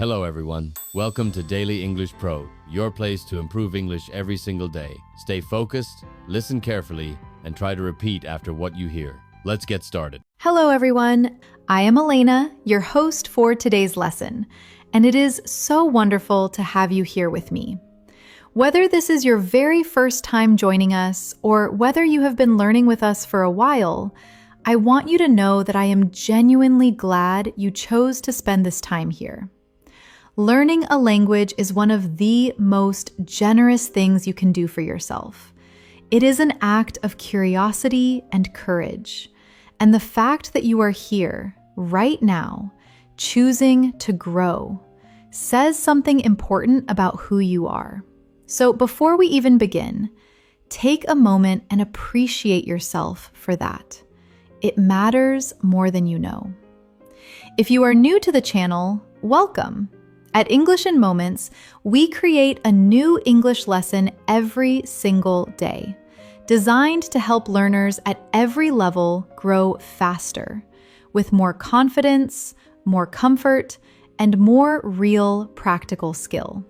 Hello everyone, welcome to Daily English Pro, your place to improve English every single day. Stay focused, listen carefully, and try to repeat after what you hear. Let's get started. Hello everyone, I am Elena, your host for today's lesson, and it is so wonderful to have you here with me. Whether this is your very first time joining us or whether you have been learning with us for a while, I want you to know that I am genuinely glad you chose to spend this time here. Learning a language is one of the most generous things you can do for yourself. It is an act of curiosity and courage. And the fact that you are here, right now, choosing to grow, says something important about who you are. So before we even begin, take a moment and appreciate yourself for that. It matters more than you know. If you are new to the channel, welcome. At English in Moments, we create a new English lesson every single day, designed to help learners at every level grow faster, with more confidence, more comfort, and more real practical skill.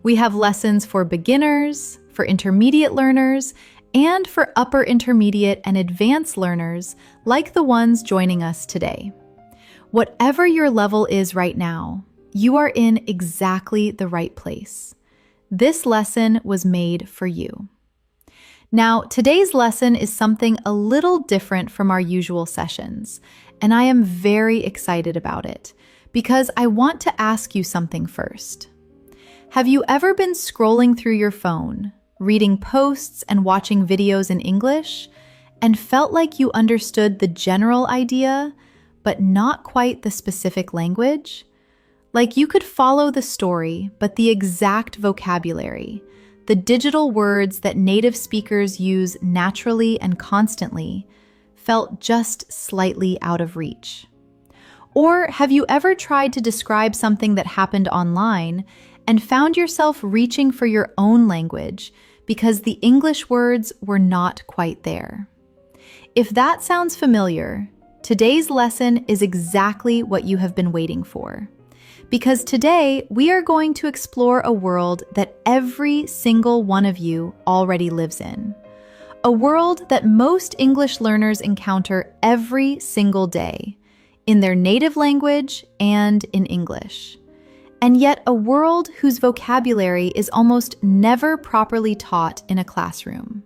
We have lessons for beginners, for intermediate learners, and for upper intermediate and advanced learners like the ones joining us today. Whatever your level is right now, you are in exactly the right place. This lesson was made for you. Now, today's lesson is something a little different from our usual sessions, and I am very excited about it because I want to ask you something first. Have you ever been scrolling through your phone, reading posts and watching videos in English, and felt like you understood the general idea, but not quite the specific language? Like you could follow the story, but the exact vocabulary, the digital words that native speakers use naturally and constantly, felt just slightly out of reach. Or have you ever tried to describe something that happened online and found yourself reaching for your own language because the English words were not quite there? If that sounds familiar, today's lesson is exactly what you have been waiting for. Because today, we are going to explore a world that every single one of you already lives in. A world that most English learners encounter every single day, in their native language and in English. And yet a world whose vocabulary is almost never properly taught in a classroom.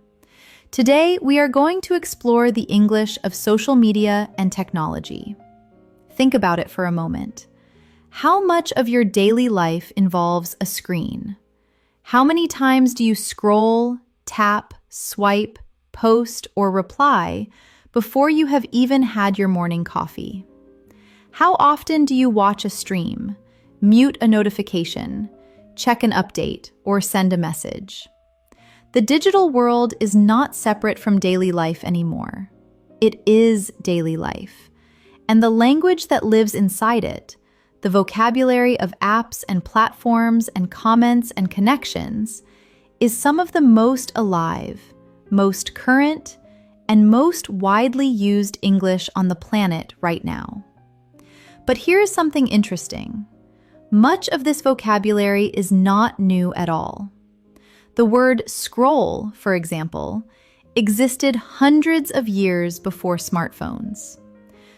Today, we are going to explore the English of social media and technology. Think about it for a moment. How much of your daily life involves a screen? How many times do you scroll, tap, swipe, post, or reply before you have even had your morning coffee? How often do you watch a stream, mute a notification, check an update, or send a message? The digital world is not separate from daily life anymore. It is daily life. And the language that lives inside it, the vocabulary of apps and platforms and comments and connections, is some of the most alive, most current, and most widely used English on the planet right now. But here's something interesting. Much of this vocabulary is not new at all. The word scroll, for example, existed hundreds of years before smartphones.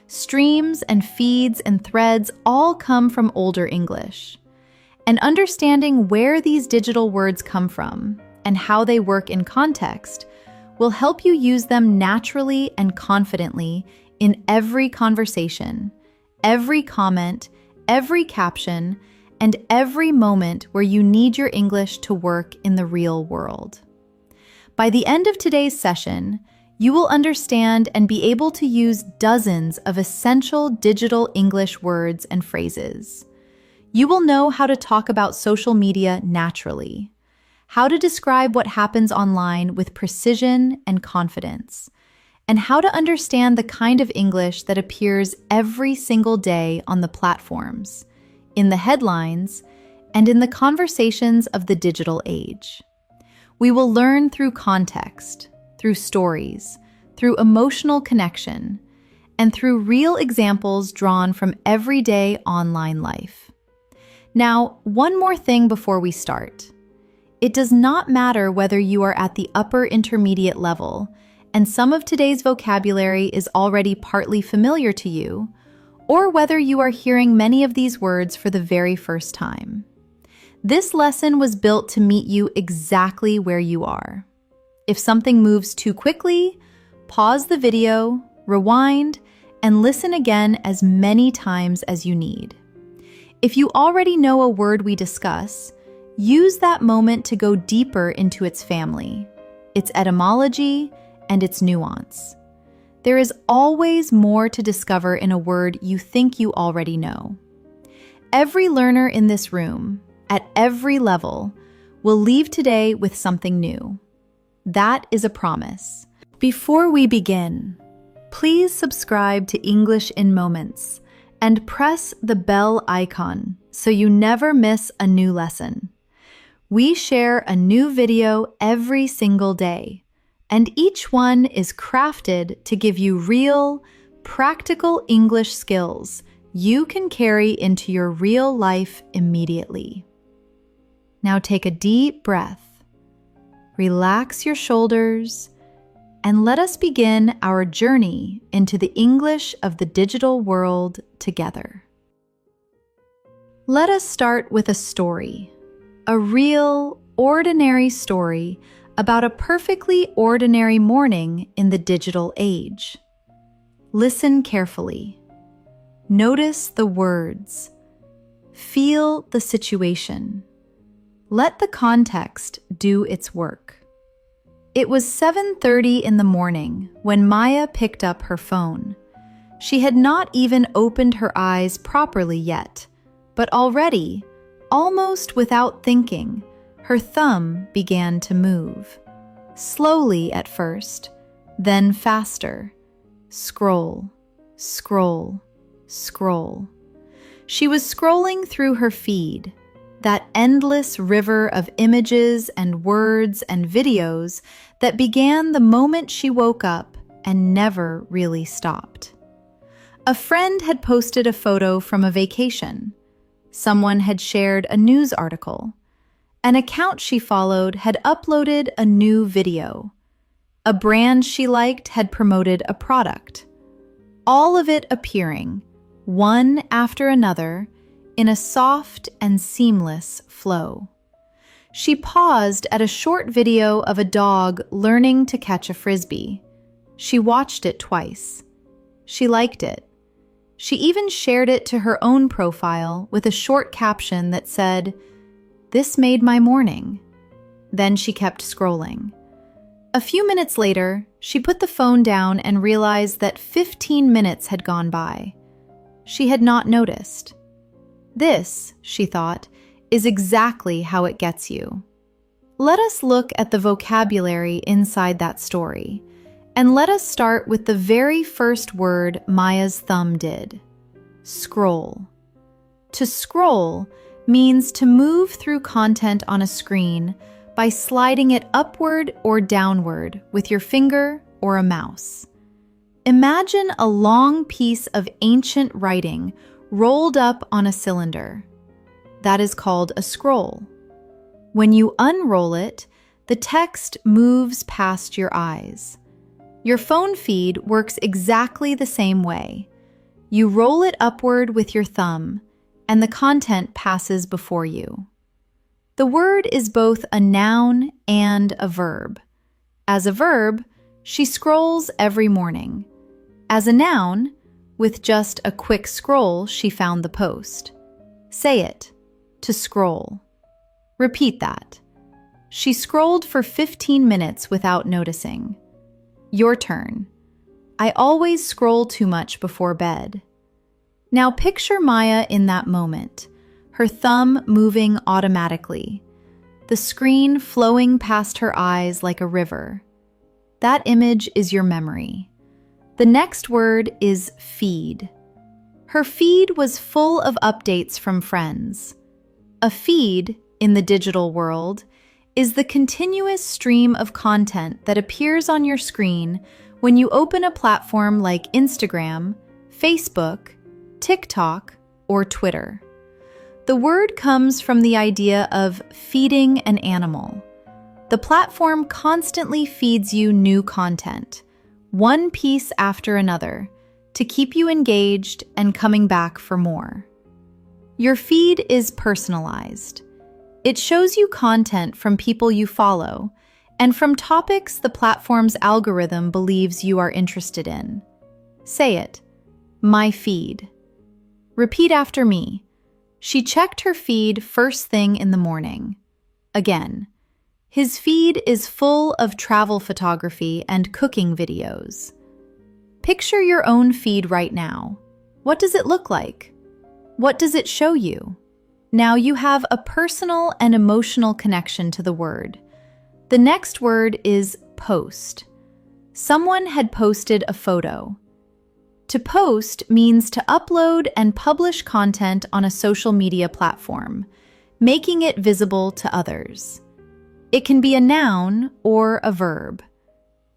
Streams and feeds and threads all come from older English. And understanding where these digital words come from and how they work in context will help you use them naturally and confidently in every conversation, every comment, every caption, and every moment where you need your English to work in the real world. By the end of today's session, you will understand and be able to use dozens of essential digital English words and phrases. You will know how to talk about social media naturally, how to describe what happens online with precision and confidence, and how to understand the kind of English that appears every single day on the platforms, in the headlines, and in the conversations of the digital age. We will learn through context, through stories, through emotional connection, and through real examples drawn from everyday online life. Now, one more thing before we start. It does not matter whether you are at the upper intermediate level and some of today's vocabulary is already partly familiar to you, or whether you are hearing many of these words for the very first time. This lesson was built to meet you exactly where you are. If something moves too quickly, pause the video, rewind, and listen again as many times as you need. If you already know a word we discuss, use that moment to go deeper into its family, its etymology, and its nuance. There is always more to discover in a word you think you already know. Every learner in this room, at every level, will leave today with something new. That is a promise. Before we begin, please subscribe to English in Moments and press the bell icon so you never miss a new lesson. We share a new video every single day, and each one is crafted to give you real, practical English skills you can carry into your real life immediately. Now take a deep breath, relax your shoulders, and let us begin our journey into the English of the digital world together. Let us start with a story, a real, ordinary story about a perfectly ordinary morning in the digital age. Listen carefully. Notice the words. Feel the situation. Let the context do its work. It was 7:30 in the morning when Maya picked up her phone. She had not even opened her eyes properly yet, but already, almost without thinking, her thumb began to move. Slowly at first, then faster. Scroll, scroll, scroll. She was scrolling through her feed, that endless river of images and words and videos that began the moment she woke up and never really stopped. A friend had posted a photo from a vacation. Someone had shared a news article. An account she followed had uploaded a new video. A brand she liked had promoted a product. All of it appearing, one after another, in a soft and seamless flow. She paused at a short video of a dog learning to catch a frisbee. She watched it twice. She liked it. She even shared it to her own profile with a short caption that said, "This made my morning." Then she kept scrolling. A few minutes later, she put the phone down and realized that 15 minutes had gone by. She had not noticed. This, she thought, is exactly how it gets you. Let us look at the vocabulary inside that story, and let us start with the very first word Maya's thumb did: scroll. To scroll means to move through content on a screen by sliding it upward or downward with your finger or a mouse. Imagine a long piece of ancient writing rolled up on a cylinder. That is called a scroll. When you unroll it, the text moves past your eyes. Your phone feed works exactly the same way. You roll it upward with your thumb, and the content passes before you. The word is both a noun and a verb. As a verb, she scrolls every morning. As a noun, with just a quick scroll, she found the post. Say it. To scroll. Repeat that. She scrolled for 15 minutes without noticing. Your turn. I always scroll too much before bed. Now picture Maya in that moment, her thumb moving automatically, the screen flowing past her eyes like a river. That image is your memory. The next word is feed. Her feed was full of updates from friends. A feed, in the digital world, is the continuous stream of content that appears on your screen when you open a platform like Instagram, Facebook, TikTok, or Twitter. The word comes from the idea of feeding an animal. The platform constantly feeds you new content, one piece after another, to keep you engaged and coming back for more. Your feed is personalized. It shows you content from people you follow and from topics the platform's algorithm believes you are interested in. Say it. My feed. Repeat after me. She checked her feed first thing in the morning. Again. His feed is full of travel photography and cooking videos. Picture your own feed right now. What does it look like? What does it show you? Now you have a personal and emotional connection to the word. The next word is post. Someone had posted a photo. To post means to upload and publish content on a social media platform, making it visible to others. It can be a noun or a verb.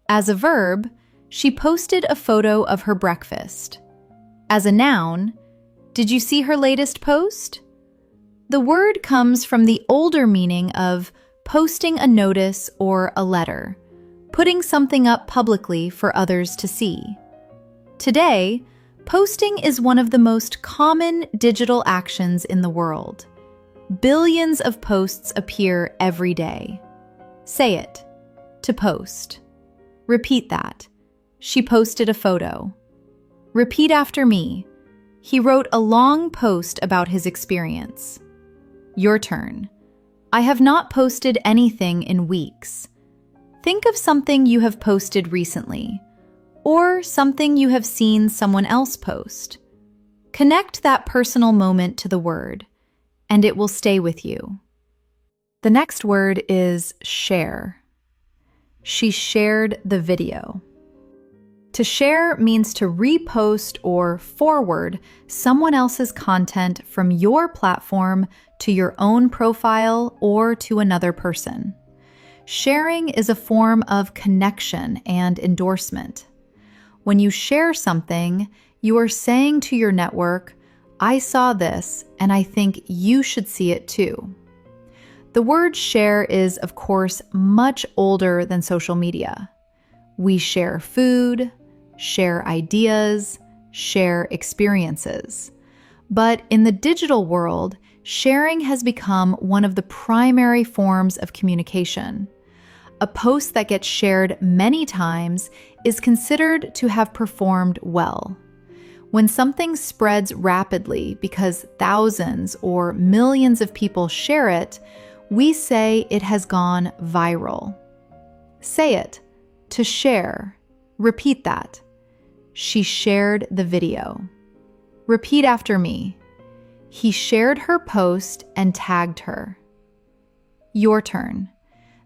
As a verb, she posted a photo of her breakfast. As a noun, did you see her latest post? The word comes from the older meaning of posting a notice or a letter, putting something up publicly for others to see. Today, posting is one of the most common digital actions in the world. Billions of posts appear every day. Say it. To post. Repeat that. She posted a photo. Repeat after me. He wrote a long post about his experience. Your turn. I have not posted anything in weeks. Think of something you have posted recently, or something you have seen someone else post. Connect that personal moment to the word, and it will stay with you. The next word is share. She shared the video. To share means to repost or forward someone else's content from your platform to your own profile or to another person. Sharing is a form of connection and endorsement. When you share something, you are saying to your network, I saw this and I think you should see it too. The word share is, of course, much older than social media. We share food, share ideas, share experiences. But in the digital world, sharing has become one of the primary forms of communication. A post that gets shared many times is considered to have performed well. When something spreads rapidly because thousands or millions of people share it, we say it has gone viral. Say it. To share. Repeat that. She shared the video. Repeat after me. He shared her post and tagged her. Your turn.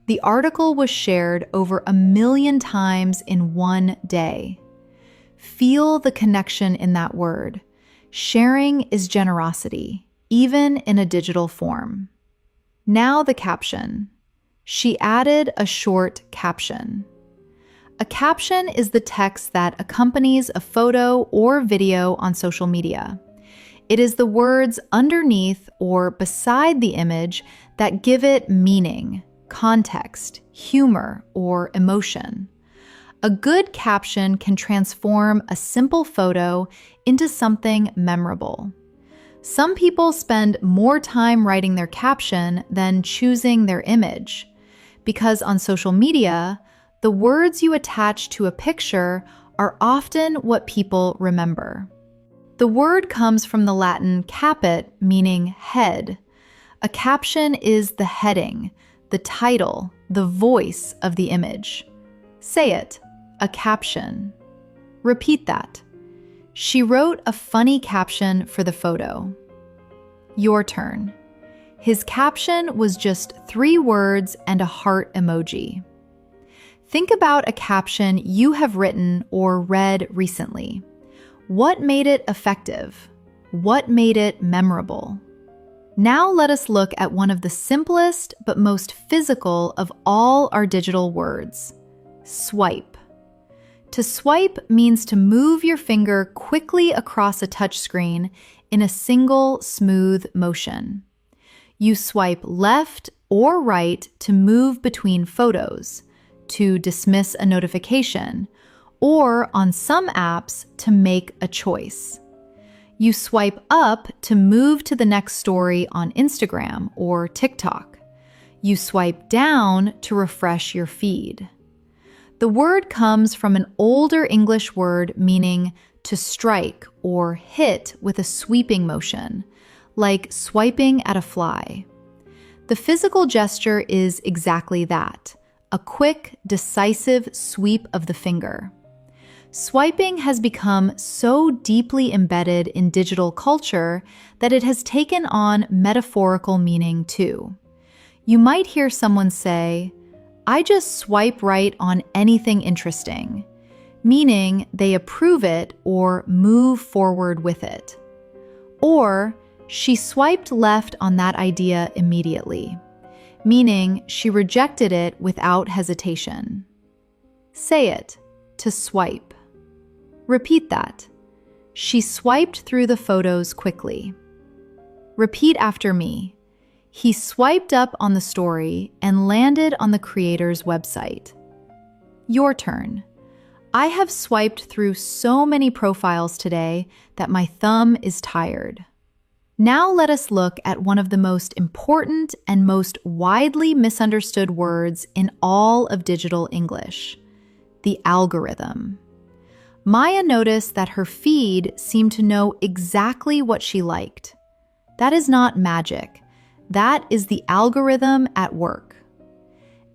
The article was shared over 1 million times in one day. Feel the connection in that word. Sharing is generosity, even in a digital form. Now the caption. She added a short caption. A caption is the text that accompanies a photo or video on social media. It is the words underneath or beside the image that give it meaning, context, humor, or emotion. A good caption can transform a simple photo into something memorable. Some people spend more time writing their caption than choosing their image, because on social media, the words you attach to a picture are often what people remember. The word comes from the Latin caput, meaning head. A caption is the heading, the title, the voice of the image. Say it. A caption. Repeat that. She wrote a funny caption for the photo. Your turn. His caption was just 3 words and a heart emoji. Think about a caption you have written or read recently. What made it effective? What made it memorable? Now let us look at one of the simplest but most physical of all our digital words. Swipe. To swipe means to move your finger quickly across a touchscreen in a single smooth motion. You swipe left or right to move between photos, to dismiss a notification, or on some apps to make a choice. You swipe up to move to the next story on Instagram or TikTok. You swipe down to refresh your feed. The word comes from an older English word meaning to strike or hit with a sweeping motion, like swiping at a fly. The physical gesture is exactly that, a quick, decisive sweep of the finger. Swiping has become so deeply embedded in digital culture that it has taken on metaphorical meaning too. You might hear someone say, "I just swipe right on anything interesting," meaning they approve it or move forward with it. Or, "She swiped left on that idea immediately," meaning she rejected it without hesitation. Say it, to swipe. Repeat that. She swiped through the photos quickly. Repeat after me. He swiped up on the story and landed on the creator's website. Your turn. I have swiped through so many profiles today that my thumb is tired. Now let us look at one of the most important and most widely misunderstood words in all of digital English, the algorithm. Maya noticed that her feed seemed to know exactly what she liked. That is not magic. That is the algorithm at work.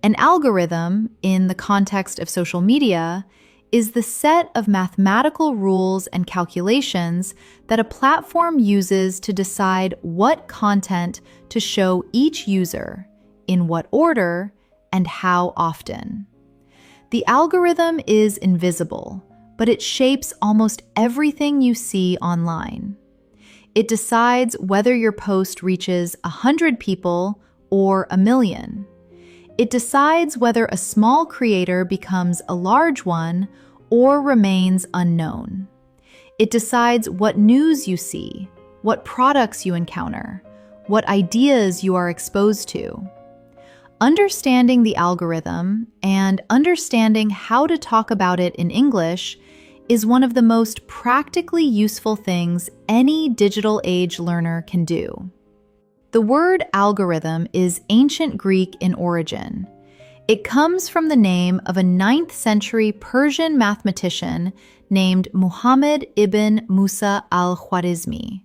An algorithm, in the context of social media, is the set of mathematical rules and calculations that a platform uses to decide what content to show each user, in what order, and how often. The algorithm is invisible, but it shapes almost everything you see online. It decides whether your post reaches 100 people or 1 million. It decides whether a small creator becomes a large one or remains unknown. It decides what news you see, what products you encounter, what ideas you are exposed to. Understanding the algorithm and understanding how to talk about it in English is one of the most practically useful things any digital age learner can do. The word algorithm is ancient Greek in origin. It comes from the name of a 9th century Persian mathematician named Muhammad ibn Musa al-Khwarizmi,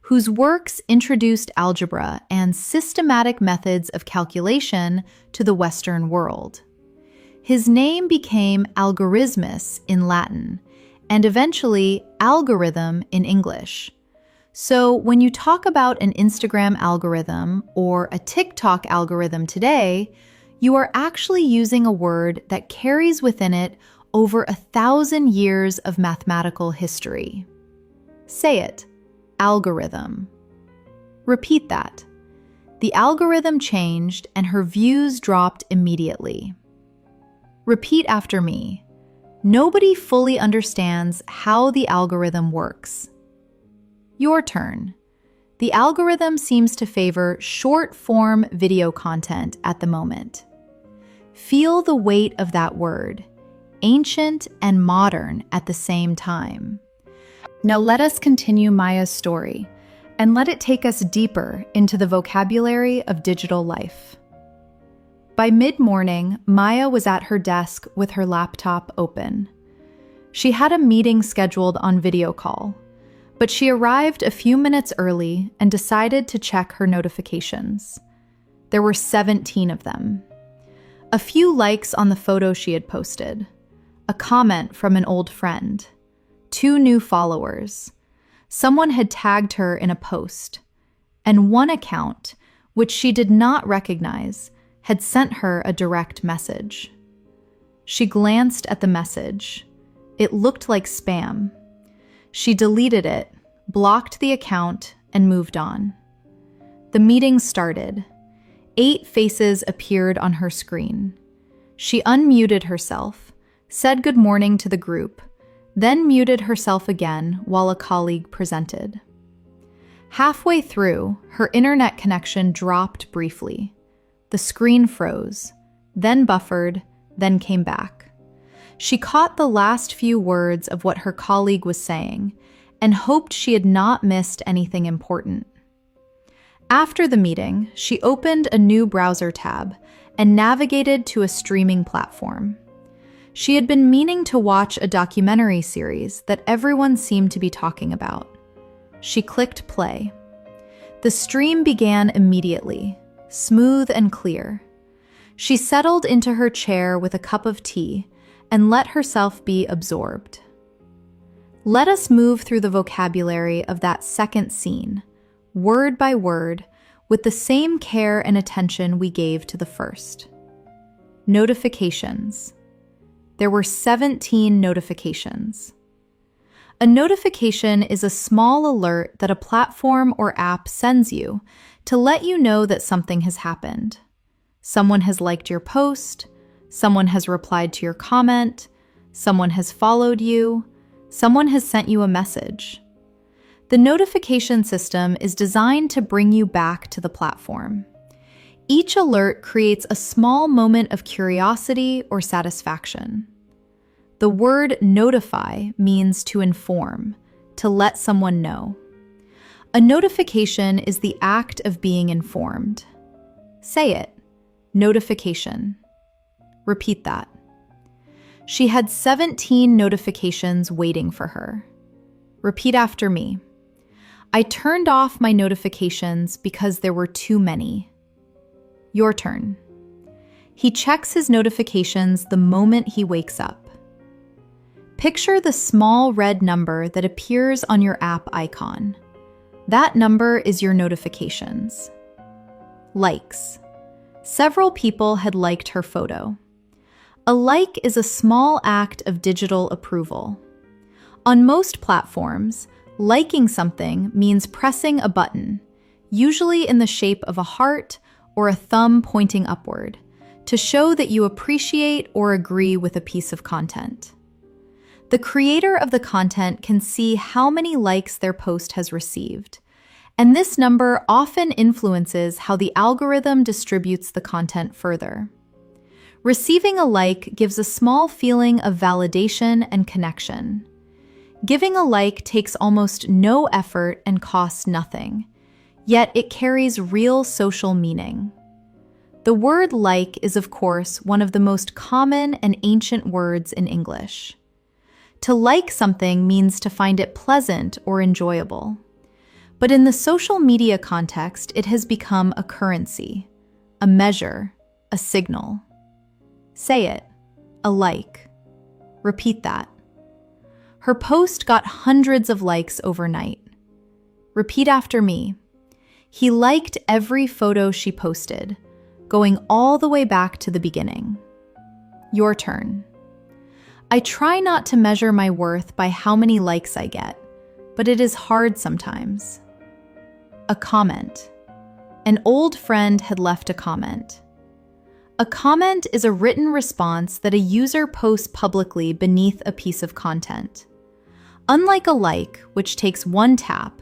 whose works introduced algebra and systematic methods of calculation to the Western world. His name became algorithmus in Latin, and eventually algorithm in English. So when you talk about an Instagram algorithm or a TikTok algorithm today, you are actually using a word that carries within it over 1,000 years of mathematical history. Say it, algorithm. Repeat that. The algorithm changed and her views dropped immediately. Repeat after me. Nobody fully understands how the algorithm works. Your turn. The algorithm seems to favor short-form video content at the moment. Feel the weight of that word, ancient and modern at the same time. Now let us continue Maya's story, and let it take us deeper into the vocabulary of digital life. By mid-morning, Maya was at her desk with her laptop open. She had a meeting scheduled on video call, but she arrived a few minutes early and decided to check her notifications. There were 17 of them. A few likes on the photo she had posted, a comment from an old friend, 2 new followers. Someone had tagged her in a post, and one account, which she did not recognize, had sent her a direct message. She glanced at the message. It looked like spam. She deleted it, blocked the account, and moved on. The meeting started. 8 faces appeared on her screen. She unmuted herself, said good morning to the group, then muted herself again while a colleague presented. Halfway through, her internet connection dropped briefly. The screen froze, then buffered, then came back. She caught the last few words of what her colleague was saying and hoped she had not missed anything important. After the meeting, she opened a new browser tab and navigated to a streaming platform. She had been meaning to watch a documentary series that everyone seemed to be talking about. She clicked play. The stream began immediately, smooth and clear. She settled into her chair with a cup of tea and let herself be absorbed. Let us move through the vocabulary of that second scene, word by word, with the same care and attention we gave to the first. Notifications. There were 17 notifications. A notification is a small alert that a platform or app sends you to let you know that something has happened. Someone has liked your post, someone has replied to your comment, someone has followed you, someone has sent you a message. The notification system is designed to bring you back to the platform. Each alert creates a small moment of curiosity or satisfaction. The word notify means to inform, to let someone know. A notification is the act of being informed. Say it. Notification. Repeat that. She had 17 notifications waiting for her. Repeat after me. I turned off my notifications because there were too many. Your turn. He checks his notifications the moment he wakes up. Picture the small red number that appears on your app icon. That number is your notifications. Likes. Several people had liked her photo. A like is a small act of digital approval. On most platforms, liking something means pressing a button, usually in the shape of a heart or a thumb pointing upward, to show that you appreciate or agree with a piece of content. The creator of the content can see how many likes their post has received, and this number often influences how the algorithm distributes the content further. Receiving a like gives a small feeling of validation and connection. Giving a like takes almost no effort and costs nothing, yet it carries real social meaning. The word like is, of course, one of the most common and ancient words in English. To like something means to find it pleasant or enjoyable. But in the social media context, it has become a currency, a measure, a signal. Say it, a like. Repeat that. Her post got hundreds of likes overnight. Repeat after me. He liked every photo she posted, going all the way back to the beginning. Your turn. I try not to measure my worth by how many likes I get, but it is hard sometimes. A comment. An old friend had left a comment. A comment is a written response that a user posts publicly beneath a piece of content. Unlike a like, which takes one tap,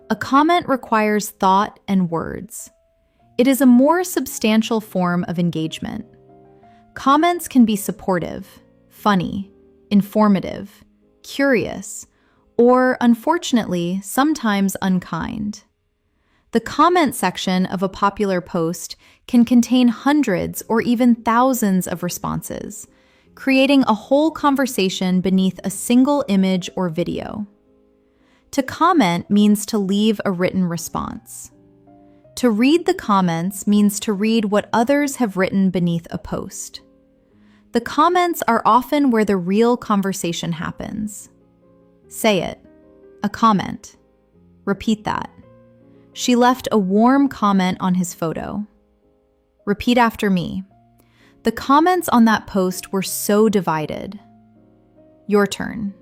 a comment requires thought and words. It is a more substantial form of engagement. Comments can be supportive, funny, informative, curious, or, unfortunately, sometimes unkind. The comment section of a popular post can contain hundreds or even thousands of responses, creating a whole conversation beneath a single image or video. To comment means to leave a written response. To read the comments means to read what others have written beneath a post. The comments are often where the real conversation happens. Say it. A comment. Repeat that. She left a warm comment on his photo. Repeat after me. The comments on that post were so divided. Your turn.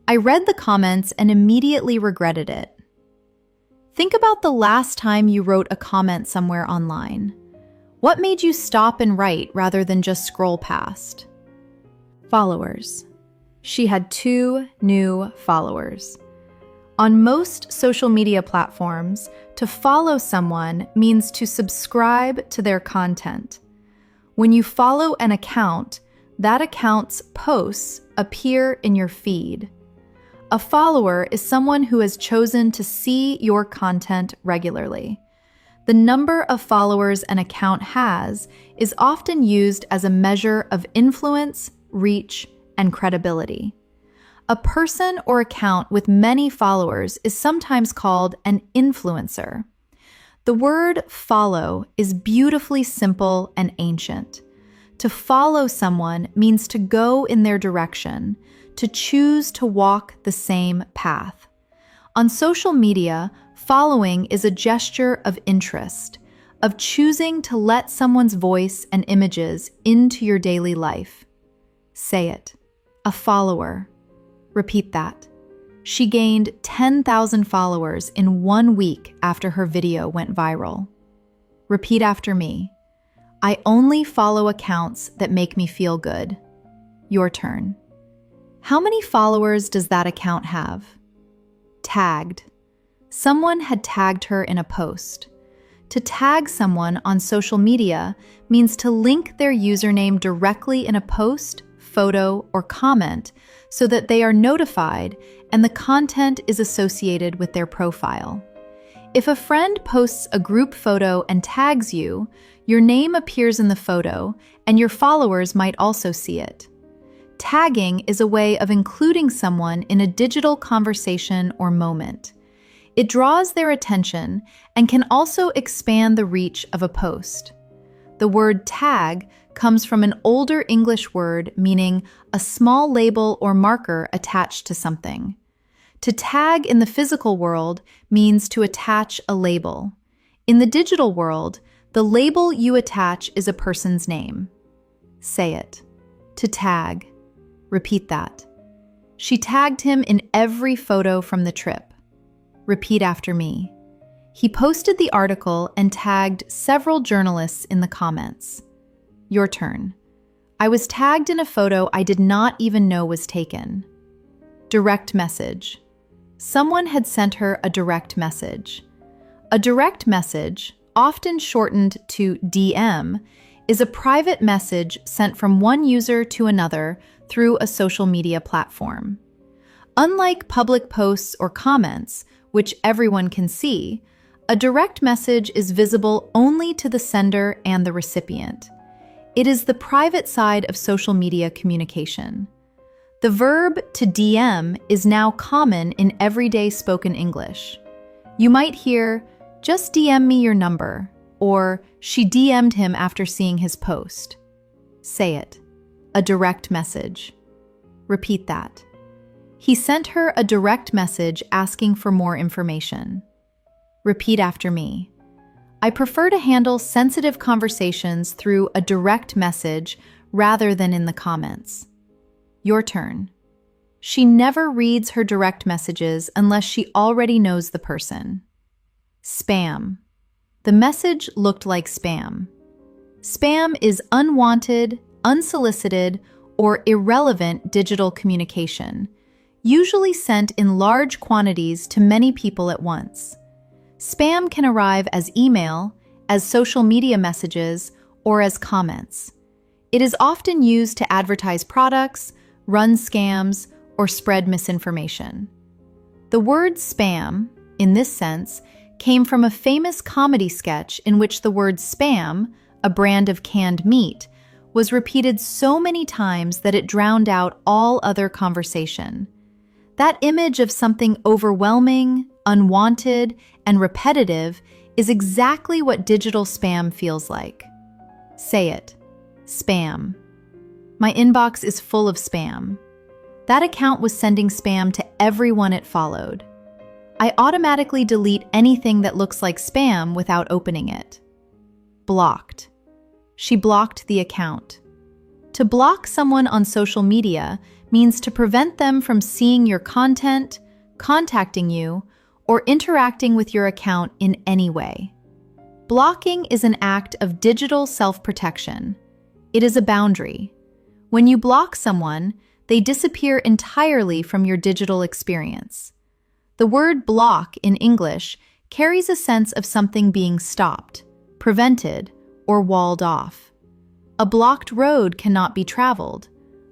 I read the comments and immediately regretted it. Think about the last time you wrote a comment somewhere online. What made you stop and write rather than just scroll past? Followers. She had 2 new followers. On most social media platforms, to follow someone means to subscribe to their content. When you follow an account, that account's posts appear in your feed. A follower is someone who has chosen to see your content regularly. The number of followers an account has is often used as a measure of influence, reach, and credibility. A person or account with many followers is sometimes called an influencer. The word follow is beautifully simple and ancient. To follow someone means to go in their direction, to choose to walk the same path. On social media, following is a gesture of interest, of choosing to let someone's voice and images into your daily life. Say it. A follower. Repeat that. She gained 10,000 followers in 1 week after her video went viral. Repeat after me. I only follow accounts that make me feel good. Your turn. How many followers does that account have? Tagged. Someone had tagged her in a post. To tag someone on social media means to link their username directly in a post, photo, or comment so that they are notified and the content is associated with their profile. If a friend posts a group photo and tags you, your name appears in the photo and your followers might also see it. Tagging is a way of including someone in a digital conversation or moment. It draws their attention and can also expand the reach of a post. The word tag comes from an older English word meaning a small label or marker attached to something. To tag in the physical world means to attach a label. In the digital world, the label you attach is a person's name. Say it. To tag. Repeat that. She tagged him in every photo from the trip. Repeat after me. He posted the article and tagged several journalists in the comments. Your turn. I was tagged in a photo I did not even know was taken. Direct message. Someone had sent her a direct message. A direct message, often shortened to DM, is a private message sent from one user to another through a social media platform. Unlike public posts or comments, which everyone can see, a direct message is visible only to the sender and the recipient. It is the private side of social media communication. The verb to DM is now common in everyday spoken English. You might hear, "Just DM me your number," or "She DM'd him after seeing his post." Say it. A direct message. Repeat that. He sent her a direct message asking for more information. Repeat after me. I prefer to handle sensitive conversations through a direct message rather than in the comments. Your turn. She never reads her direct messages unless she already knows the person. Spam. The message looked like spam. Spam is unwanted, unsolicited, or irrelevant digital communication, usually sent in large quantities to many people at once. Spam can arrive as email, as social media messages, or as comments. It is often used to advertise products, run scams, or spread misinformation. The word spam, in this sense, came from a famous comedy sketch in which the word spam, a brand of canned meat, was repeated so many times that it drowned out all other conversation. That image of something overwhelming, unwanted, and repetitive is exactly what digital spam feels like. Say it. Spam. My inbox is full of spam. That account was sending spam to everyone it followed. I automatically delete anything that looks like spam without opening it. Blocked. She blocked the account. To block someone on social media means to prevent them from seeing your content, contacting you, or interacting with your account in any way. Blocking is an act of digital self-protection. It is a boundary. When you block someone, they disappear entirely from your digital experience. The word block in English carries a sense of something being stopped, prevented, or walled off. A blocked road cannot be traveled.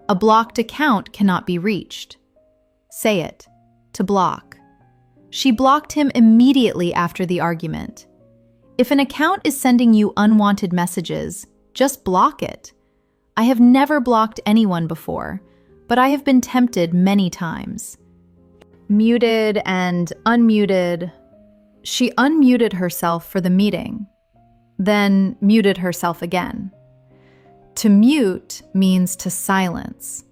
A blocked account cannot be reached. Say it. To block. She blocked him immediately after the argument. If an account is sending you unwanted messages, just block it. I have never blocked anyone before, but I have been tempted many times. Muted and unmuted. She unmuted herself for the meeting, then muted herself again. To mute means to silence.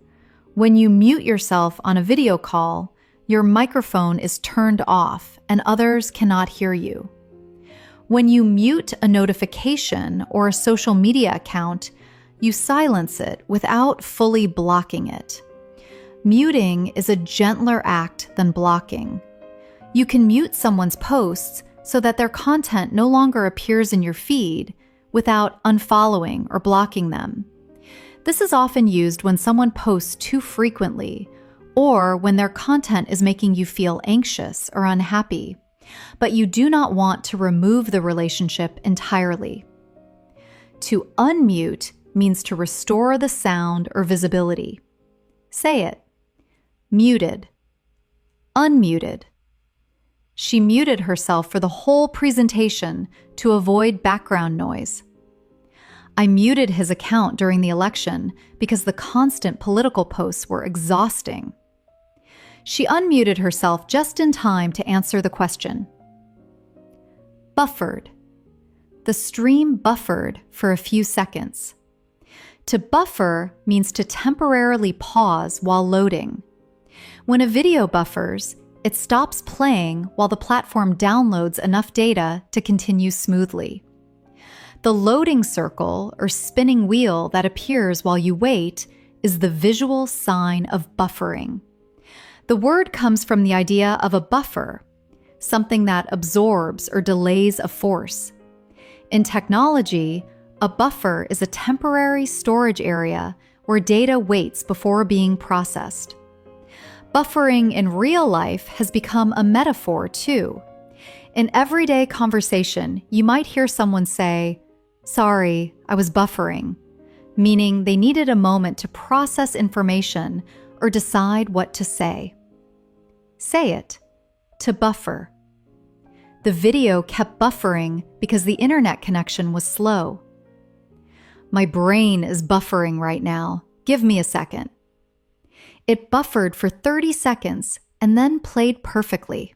When you mute yourself on a video call, your microphone is turned off and others cannot hear you. When you mute a notification or a social media account, you silence it without fully blocking it. Muting is a gentler act than blocking. You can mute someone's posts so that their content no longer appears in your feed without unfollowing or blocking them. This is often used when someone posts too frequently or when their content is making you feel anxious or unhappy, but you do not want to remove the relationship entirely. To unmute means to restore the sound or visibility. Say it. Muted. Unmuted. She muted herself for the whole presentation to avoid background noise. I muted his account during the election because the constant political posts were exhausting. She unmuted herself just in time to answer the question. Buffered. The stream buffered for a few seconds. To buffer means to temporarily pause while loading. When a video buffers, it stops playing while the platform downloads enough data to continue smoothly. The loading circle or spinning wheel that appears while you wait is the visual sign of buffering. The word comes from the idea of a buffer, something that absorbs or delays a force. In technology, a buffer is a temporary storage area where data waits before being processed. Buffering in real life has become a metaphor too. In everyday conversation, you might hear someone say, "Sorry, I was buffering," meaning they needed a moment to process information or decide what to say. Say it. To buffer. The video kept buffering because the internet connection was slow. My brain is buffering right now. Give me a second. It buffered for 30 seconds and then played perfectly.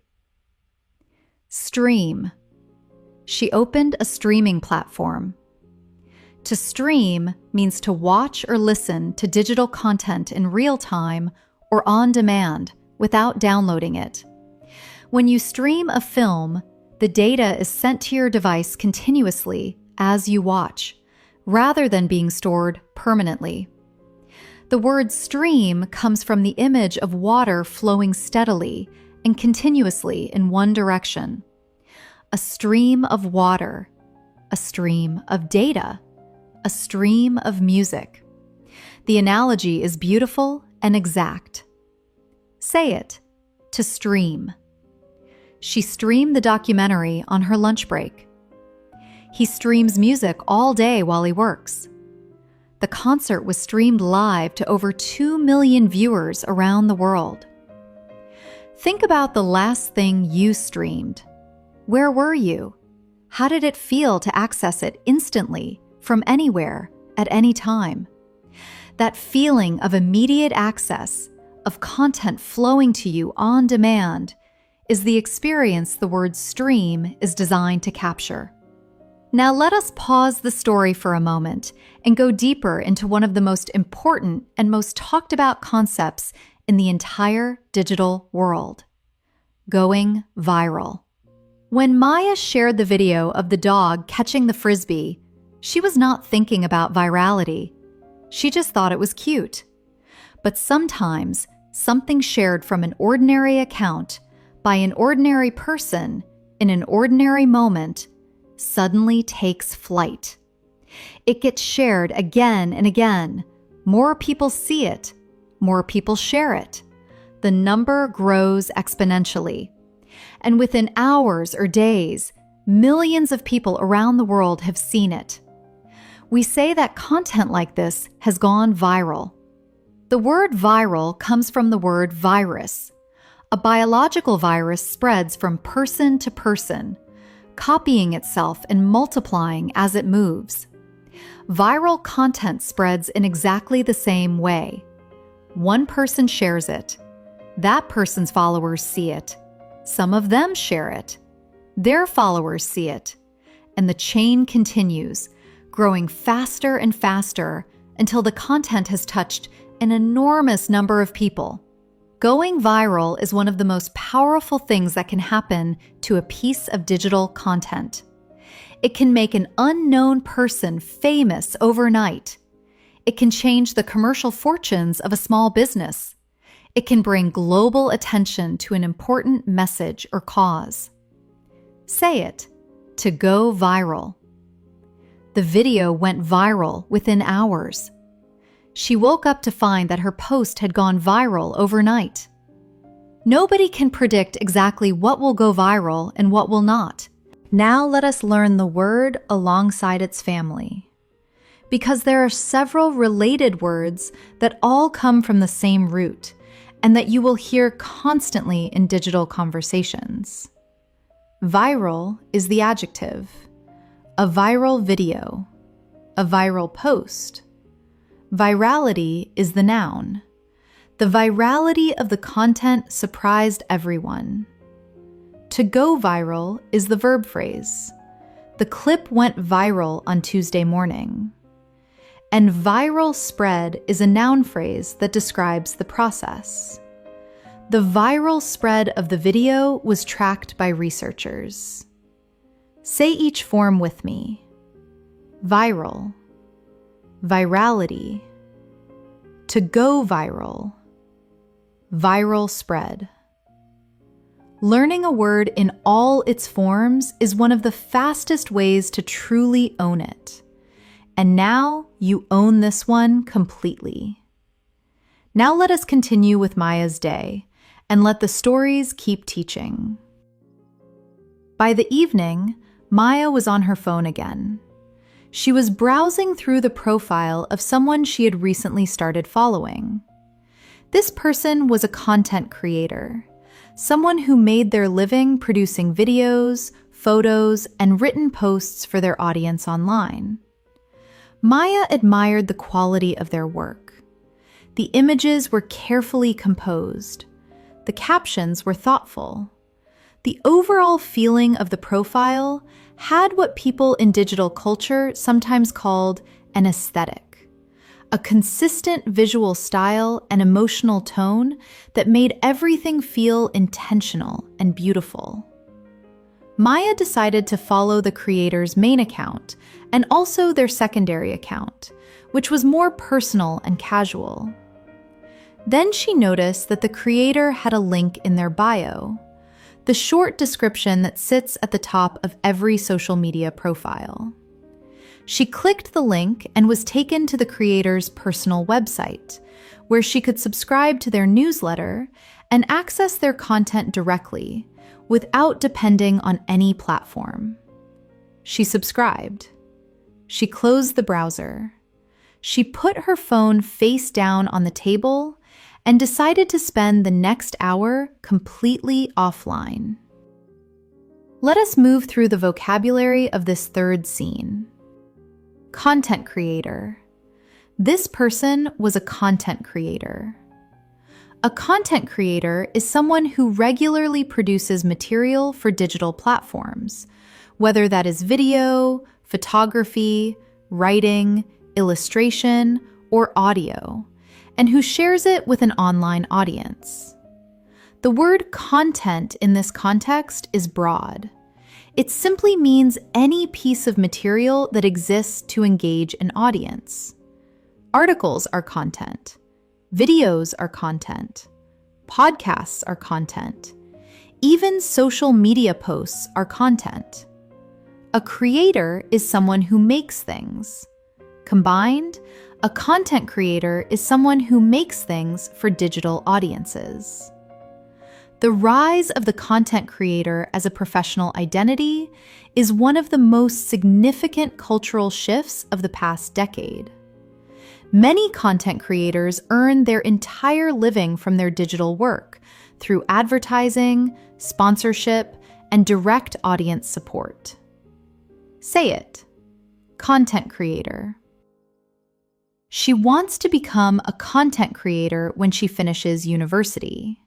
Stream. She opened a streaming platform. To stream means to watch or listen to digital content in real time or on demand without downloading it. When you stream a film, the data is sent to your device continuously as you watch, rather than being stored permanently. The word stream comes from the image of water flowing steadily and continuously in one direction. A stream of water, a stream of data, a stream of music. The analogy is beautiful and exact. Say it. To stream. She streamed the documentary on her lunch break. He streams music all day while he works. The concert was streamed live to over 2 million viewers around the world. Think about the last thing you streamed. Where were you? How did it feel to access it instantly, from anywhere, at any time? That feeling of immediate access, of content flowing to you on demand, is the experience the word stream is designed to capture. Now let us pause the story for a moment and go deeper into one of the most important and most talked about concepts in the entire digital world: going viral. When Maya shared the video of the dog catching the frisbee, she was not thinking about virality. She just thought it was cute. But sometimes something shared from an ordinary account by an ordinary person in an ordinary moment suddenly takes flight. It gets shared again and again. More people see it. More people share it. The number grows exponentially. And within hours or days, millions of people around the world have seen it. We say that content like this has gone viral. The word viral comes from the word virus. A biological virus spreads from person to person, copying itself and multiplying as it moves. Viral content spreads in exactly the same way. One person shares it. That person's followers see it. Some of them share it. Their followers see it. And the chain continues, growing faster and faster until the content has touched an enormous number of people. Going viral is one of the most powerful things that can happen to a piece of digital content. It can make an unknown person famous overnight. It can change the commercial fortunes of a small business. It can bring global attention to an important message or cause. Say it, to go viral. The video went viral within hours. She woke up to find that her post had gone viral overnight. Nobody can predict exactly what will go viral and what will not. Now let us learn the word alongside its family. Because there are several related words that all come from the same root and that you will hear constantly in digital conversations. Viral is the adjective. A viral video. A viral post. Virality is the noun. The virality of the content surprised everyone. To go viral is the verb phrase. The clip went viral on Tuesday morning. And viral spread is a noun phrase that describes the process. The viral spread of the video was tracked by researchers. Say each form with me. Viral. Virality. To go viral. Viral spread. Learning a word in all its forms is one of the fastest ways to truly own it. And now you own this one completely. Now let us continue with Maya's day and let the stories keep teaching. By the evening, Maya was on her phone again. She was browsing through the profile of someone she had recently started following. This person was a content creator, someone who made their living producing videos, photos, and written posts for their audience online. Maya admired the quality of their work. The images were carefully composed. The captions were thoughtful. The overall feeling of the profile had what people in digital culture sometimes called an aesthetic, a consistent visual style and emotional tone that made everything feel intentional and beautiful. Maya decided to follow the creator's main account and also their secondary account, which was more personal and casual. Then she noticed that the creator had a link in their bio, the short description that sits at the top of every social media profile. She clicked the link and was taken to the creator's personal website, where she could subscribe to their newsletter and access their content directly, without depending on any platform. She subscribed. She closed the browser. She put her phone face down on the table and decided to spend the next hour completely offline. Let us move through the vocabulary of this third scene. Content creator. This person was a content creator. A content creator is someone who regularly produces material for digital platforms, whether that is video, photography, writing, illustration, or audio, and who shares it with an online audience. The word content in this context is broad. It simply means any piece of material that exists to engage an audience. Articles are content. Videos are content. Podcasts are content. Even social media posts are content. A creator is someone who makes things. Combined, a content creator is someone who makes things for digital audiences. The rise of the content creator as a professional identity is one of the most significant cultural shifts of the past decade. Many content creators earn their entire living from their digital work through advertising, sponsorship, and direct audience support. Say it. Content creator. She wants to become a content creator when she finishes university.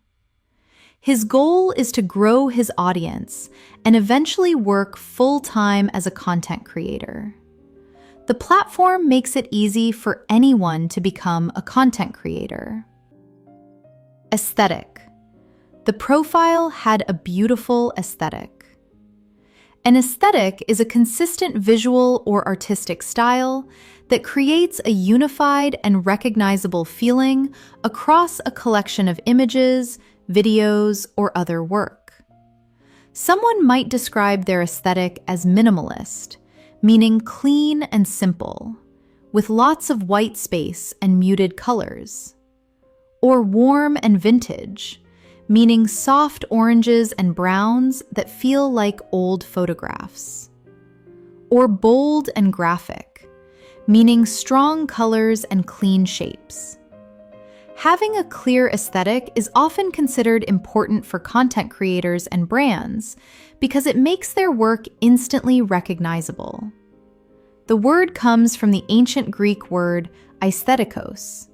His goal is to grow his audience and eventually work full-time as a content creator. The platform makes it easy for anyone to become a content creator. Aesthetic. The profile had a beautiful aesthetic. An aesthetic is a consistent visual or artistic style that creates a unified and recognizable feeling across a collection of images, videos, or other work. Someone might describe their aesthetic as minimalist, meaning clean and simple, with lots of white space and muted colors. Or warm and vintage, meaning soft oranges and browns that feel like old photographs. Or bold and graphic, meaning strong colors and clean shapes. Having a clear aesthetic is often considered important for content creators and brands because it makes their work instantly recognizable. The word comes from the ancient Greek word aesthetikos,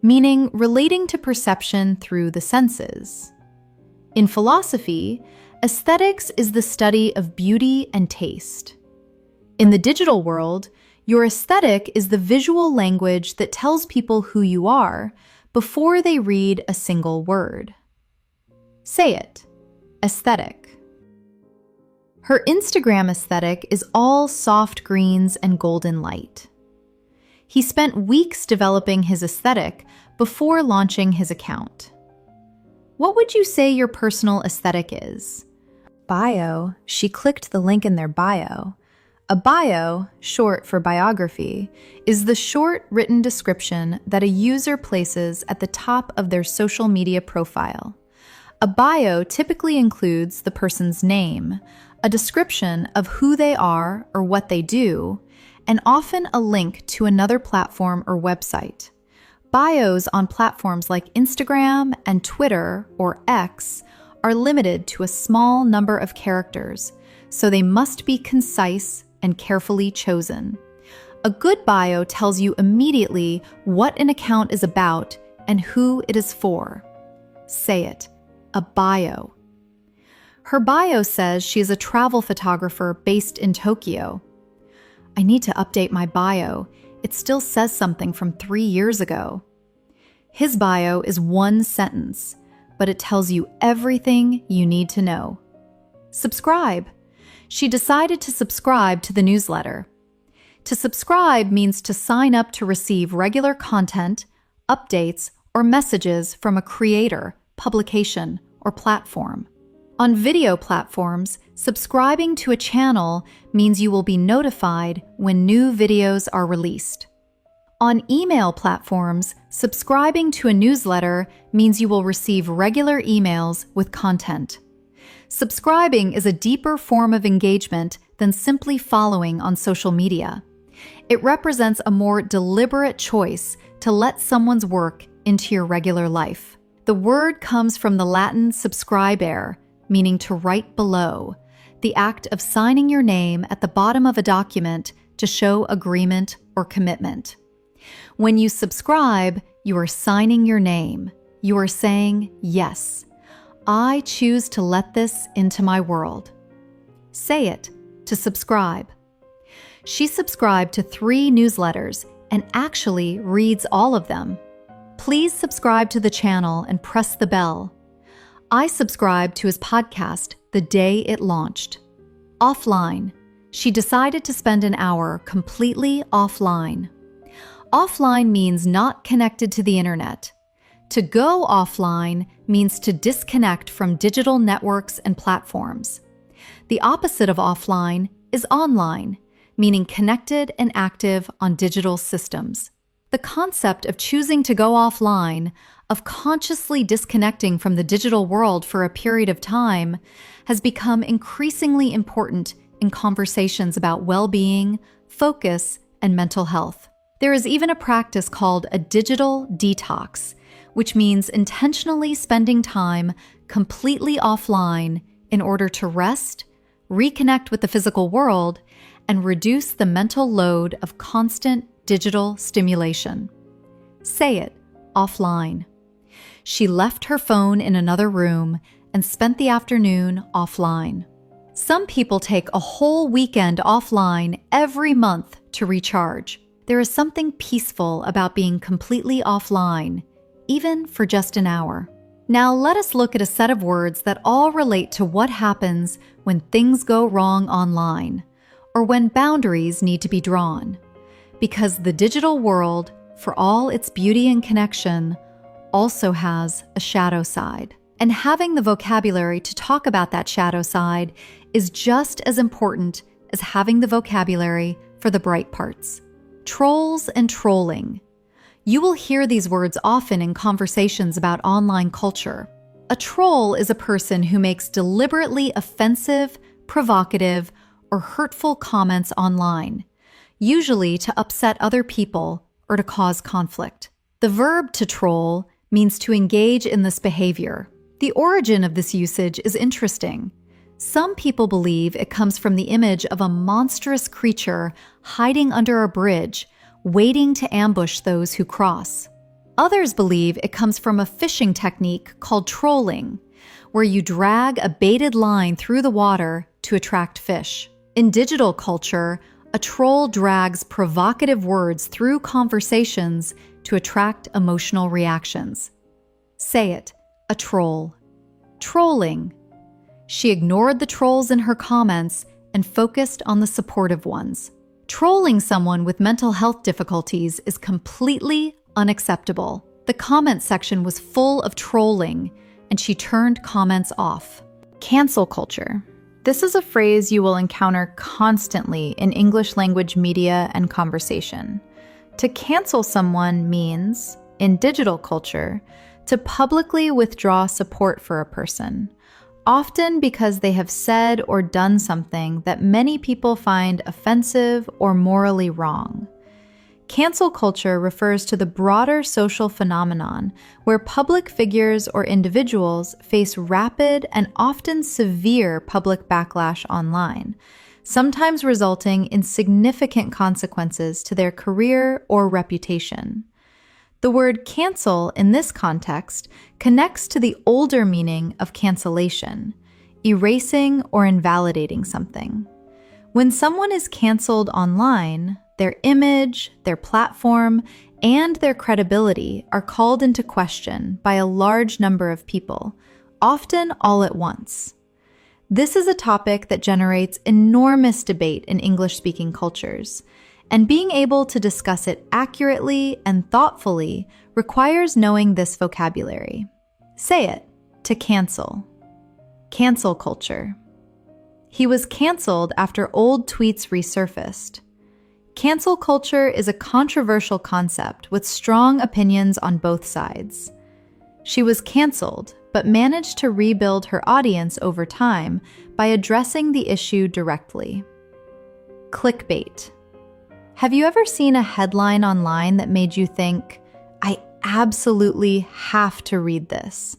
meaning relating to perception through the senses. In philosophy, aesthetics is the study of beauty and taste. In the digital world, your aesthetic is the visual language that tells people who you are before they read a single word. Say it. Aesthetic. Her Instagram aesthetic is all soft greens and golden light. He spent weeks developing his aesthetic before launching his account. What would you say your personal aesthetic is? Bio. She clicked the link in their bio. A bio, short for biography, is the short written description that a user places at the top of their social media profile. A bio typically includes the person's name, a description of who they are or what they do, and often a link to another platform or website. Bios on platforms like Instagram and Twitter, or X, are limited to a small number of characters, so they must be concise and carefully chosen. A good bio tells you immediately what an account is about and who it is for. Say it. A bio. Her bio says she is a travel photographer based in Tokyo. I need to update my bio. It still says something from 3 years ago. His bio is one sentence, but it tells you everything you need to know. Subscribe. She decided to subscribe to the newsletter. To subscribe means to sign up to receive regular content, updates, or messages from a creator, publication, or platform. On video platforms, subscribing to a channel means you will be notified when new videos are released. On email platforms, subscribing to a newsletter means you will receive regular emails with content. Subscribing is a deeper form of engagement than simply following on social media. It represents a more deliberate choice to let someone's work into your regular life. The word comes from the Latin subscribere, meaning to write below, the act of signing your name at the bottom of a document to show agreement or commitment. When you subscribe, you are signing your name. You are saying, yes, I choose to let this into my world. Say it. To subscribe. She subscribed to 3 newsletters and actually reads all of them. Please subscribe to the channel and press the bell. I subscribed to his podcast the day it launched. Offline. She decided to spend an hour completely offline. Offline means not connected to the internet. To go offline means to disconnect from digital networks and platforms. The opposite of offline is online, meaning connected and active on digital systems. The concept of choosing to go offline, of consciously disconnecting from the digital world for a period of time, has become increasingly important in conversations about well-being, focus, and mental health. There is even a practice called a digital detox, which means intentionally spending time completely offline in order to rest, reconnect with the physical world, and reduce the mental load of constant digital stimulation. Say it, offline. She left her phone in another room and spent the afternoon offline. Some people take a whole weekend offline every month to recharge. There is something peaceful about being completely offline, even for just an hour. Now let us look at a set of words that all relate to what happens when things go wrong online, or when boundaries need to be drawn. Because the digital world, for all its beauty and connection, also has a shadow side. And having the vocabulary to talk about that shadow side is just as important as having the vocabulary for the bright parts. Trolls and trolling. You will hear these words often in conversations about online culture. A troll is a person who makes deliberately offensive, provocative, or hurtful comments online, usually to upset other people or to cause conflict. The verb to troll means to engage in this behavior. The origin of this usage is interesting. Some people believe it comes from the image of a monstrous creature hiding under a bridge, waiting to ambush those who cross. Others believe it comes from a fishing technique called trolling, where you drag a baited line through the water to attract fish. In digital culture, a troll drags provocative words through conversations to attract emotional reactions. Say it, a troll. Trolling. She ignored the trolls in her comments and focused on the supportive ones. Trolling someone with mental health difficulties is completely unacceptable. The comment section was full of trolling, and she turned comments off. Cancel culture. This is a phrase you will encounter constantly in English language media and conversation. To cancel someone means, in digital culture, to publicly withdraw support for a person, often because they have said or done something that many people find offensive or morally wrong. Cancel culture refers to the broader social phenomenon where public figures or individuals face rapid and often severe public backlash online, sometimes resulting in significant consequences to their career or reputation. The word cancel in this context connects to the older meaning of cancellation, erasing or invalidating something. When someone is canceled online, their image, their platform, and their credibility are called into question by a large number of people, often all at once. This is a topic that generates enormous debate in English-speaking cultures, and being able to discuss it accurately and thoughtfully requires knowing this vocabulary. Say it, to cancel. Cancel culture. He was canceled after old tweets resurfaced. Cancel culture is a controversial concept with strong opinions on both sides. She was canceled, but managed to rebuild her audience over time by addressing the issue directly. Clickbait. Have you ever seen a headline online that made you think, I absolutely have to read this,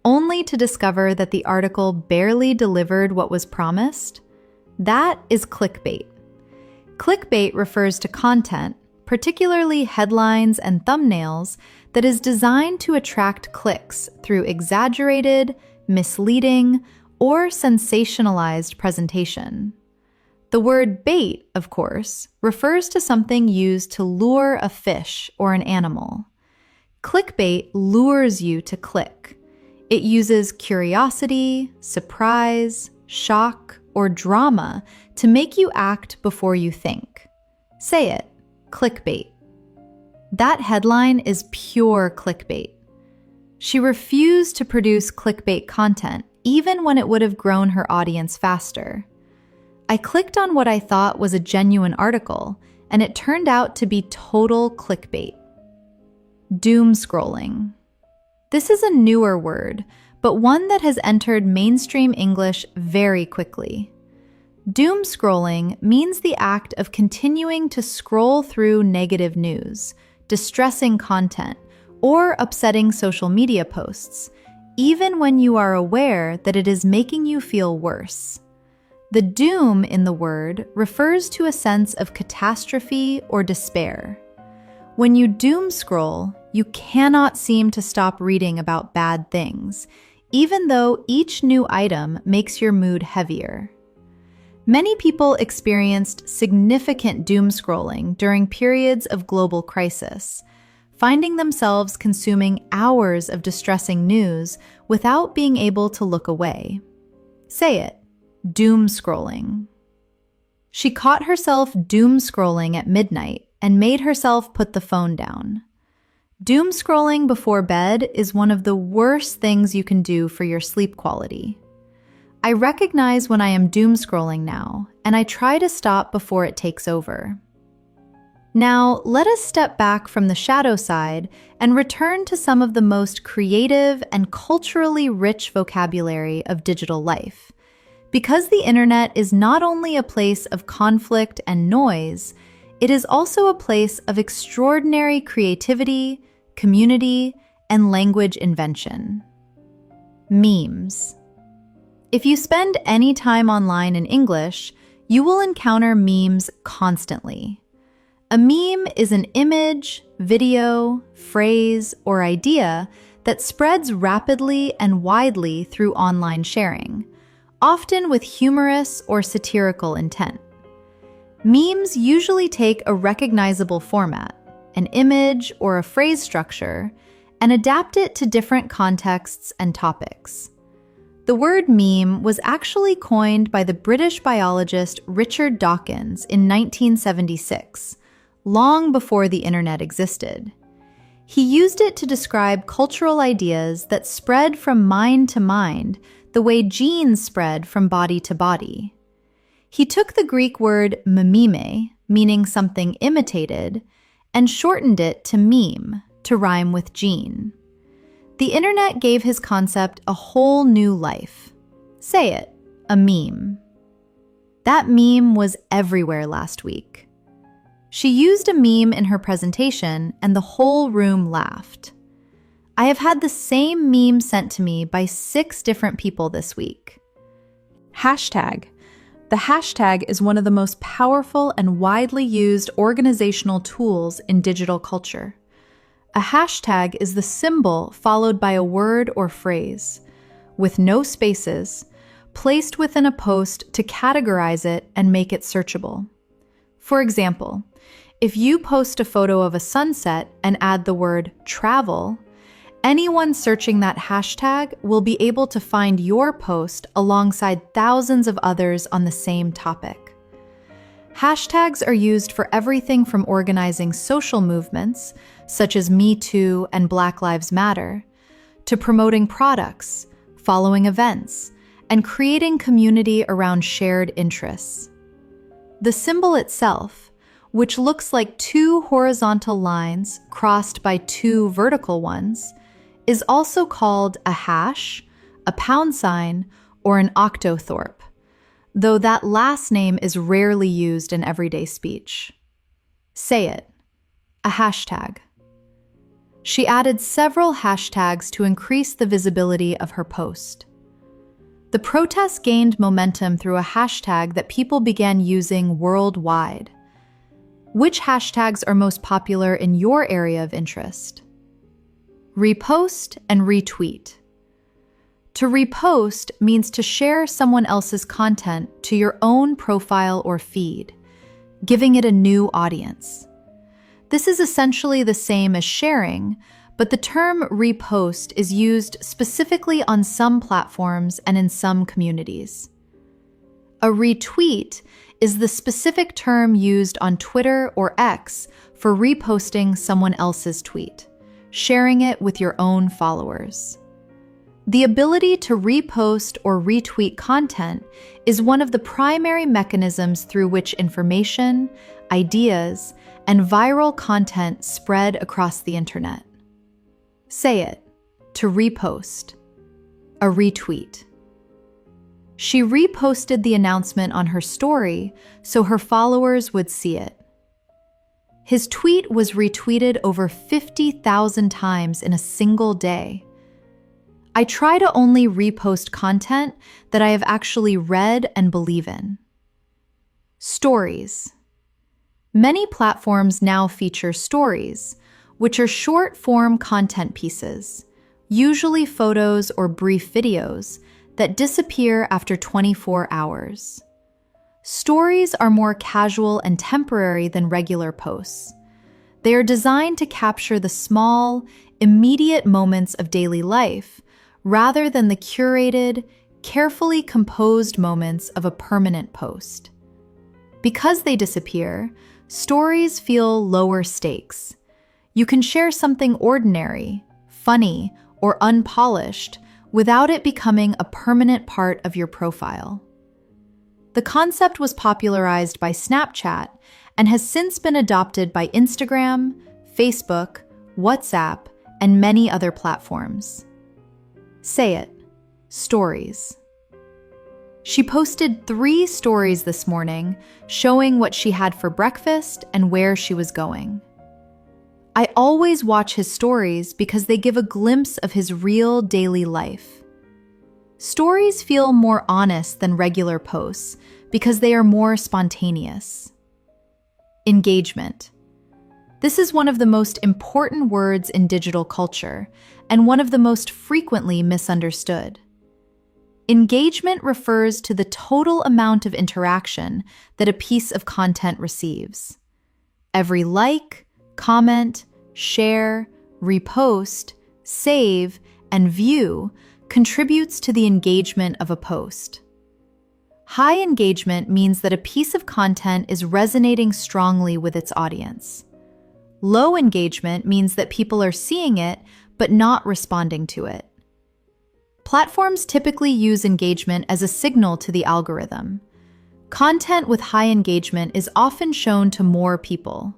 only to discover that the article barely delivered what was promised? That is clickbait. Clickbait refers to content, particularly headlines and thumbnails, that is designed to attract clicks through exaggerated, misleading, or sensationalized presentation. The word bait, of course, refers to something used to lure a fish or an animal. Clickbait lures you to click. It uses curiosity, surprise, shock, or drama to make you act before you think. Say it, clickbait. That headline is pure clickbait. She refused to produce clickbait content, even when it would have grown her audience faster. I clicked on what I thought was a genuine article, and it turned out to be total clickbait. Doom scrolling. This is a newer word, but one that has entered mainstream English very quickly. Doom scrolling means the act of continuing to scroll through negative news, distressing content, or upsetting social media posts, even when you are aware that it is making you feel worse. The doom in the word refers to a sense of catastrophe or despair. When you doom scroll, you cannot seem to stop reading about bad things, even though each new item makes your mood heavier. Many people experienced significant doom scrolling during periods of global crisis, finding themselves consuming hours of distressing news without being able to look away. Say it, doom scrolling. She caught herself doom scrolling at midnight and made herself put the phone down. Doom scrolling before bed is one of the worst things you can do for your sleep quality. I recognize when I am doom scrolling now, and I try to stop before it takes over. Now, let us step back from the shadow side and return to some of the most creative and culturally rich vocabulary of digital life. Because the internet is not only a place of conflict and noise, it is also a place of extraordinary creativity, community, and language invention. Memes. If you spend any time online in English, you will encounter memes constantly. A meme is an image, video, phrase, or idea that spreads rapidly and widely through online sharing, often with humorous or satirical intent. Memes usually take a recognizable format, an image or a phrase structure, and adapt it to different contexts and topics. The word meme was actually coined by the British biologist Richard Dawkins in 1976, long before the internet existed. He used it to describe cultural ideas that spread from mind to mind the way genes spread from body to body. He took the Greek word mimeme, meaning something imitated, and shortened it to meme, to rhyme with gene. The internet gave his concept a whole new life. Say it, a meme. That meme was everywhere last week. She used a meme in her presentation and the whole room laughed. I have had the same meme sent to me by 6 different people this week. Hashtag. The hashtag is one of the most powerful and widely used organizational tools in digital culture. A hashtag is the symbol followed by a word or phrase, with no spaces, placed within a post to categorize it and make it searchable. For example, if you post a photo of a sunset and add the word travel, anyone searching that hashtag will be able to find your post alongside thousands of others on the same topic. Hashtags are used for everything from organizing social movements, such as Me Too and Black Lives Matter, to promoting products, following events, and creating community around shared interests. The symbol itself, which looks like 2 horizontal lines crossed by 2 vertical ones, is also called a hash, a pound sign, or an octothorpe, though that last name is rarely used in everyday speech. Say it, a hashtag. She added several hashtags to increase the visibility of her post. The protest gained momentum through a hashtag that people began using worldwide. Which hashtags are most popular in your area of interest? Repost and retweet. To repost means to share someone else's content to your own profile or feed, giving it a new audience. This is essentially the same as sharing, but the term repost is used specifically on some platforms and in some communities. A retweet is the specific term used on Twitter or X for reposting someone else's tweet, sharing it with your own followers. The ability to repost or retweet content is one of the primary mechanisms through which information, ideas, and viral content spread across the internet. Say it. To repost. A retweet. She reposted the announcement on her story so her followers would see it. His tweet was retweeted over 50,000 times in a single day. I try to only repost content that I have actually read and believe in. Stories. Many platforms now feature stories, which are short-form content pieces, usually photos or brief videos, that disappear after 24 hours. Stories are more casual and temporary than regular posts. They are designed to capture the small, immediate moments of daily life rather than the curated, carefully composed moments of a permanent post. Because they disappear, stories feel lower stakes. You can share something ordinary, funny, or unpolished without it becoming a permanent part of your profile. The concept was popularized by Snapchat and has since been adopted by Instagram, Facebook, WhatsApp, and many other platforms. Say it. Stories. She posted 3 stories this morning showing what she had for breakfast and where she was going. I always watch his stories because they give a glimpse of his real daily life. Stories feel more honest than regular posts because they are more spontaneous. Engagement. This is one of the most important words in digital culture and one of the most frequently misunderstood. Engagement refers to the total amount of interaction that a piece of content receives. Every like, comment, share, repost, save, and view contributes to the engagement of a post. High engagement means that a piece of content is resonating strongly with its audience. Low engagement means that people are seeing it but not responding to it. Platforms typically use engagement as a signal to the algorithm. Content with high engagement is often shown to more people.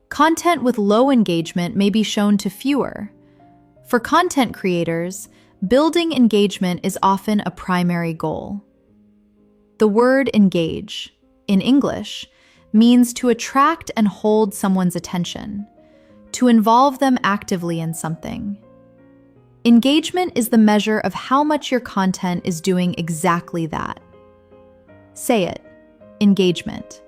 Content with low engagement may be shown to fewer. For content creators, building engagement is often a primary goal. The word engage, in English, means to attract and hold someone's attention, to involve them actively in something. Engagement is the measure of how much your content is doing exactly that. Say it. Engagement.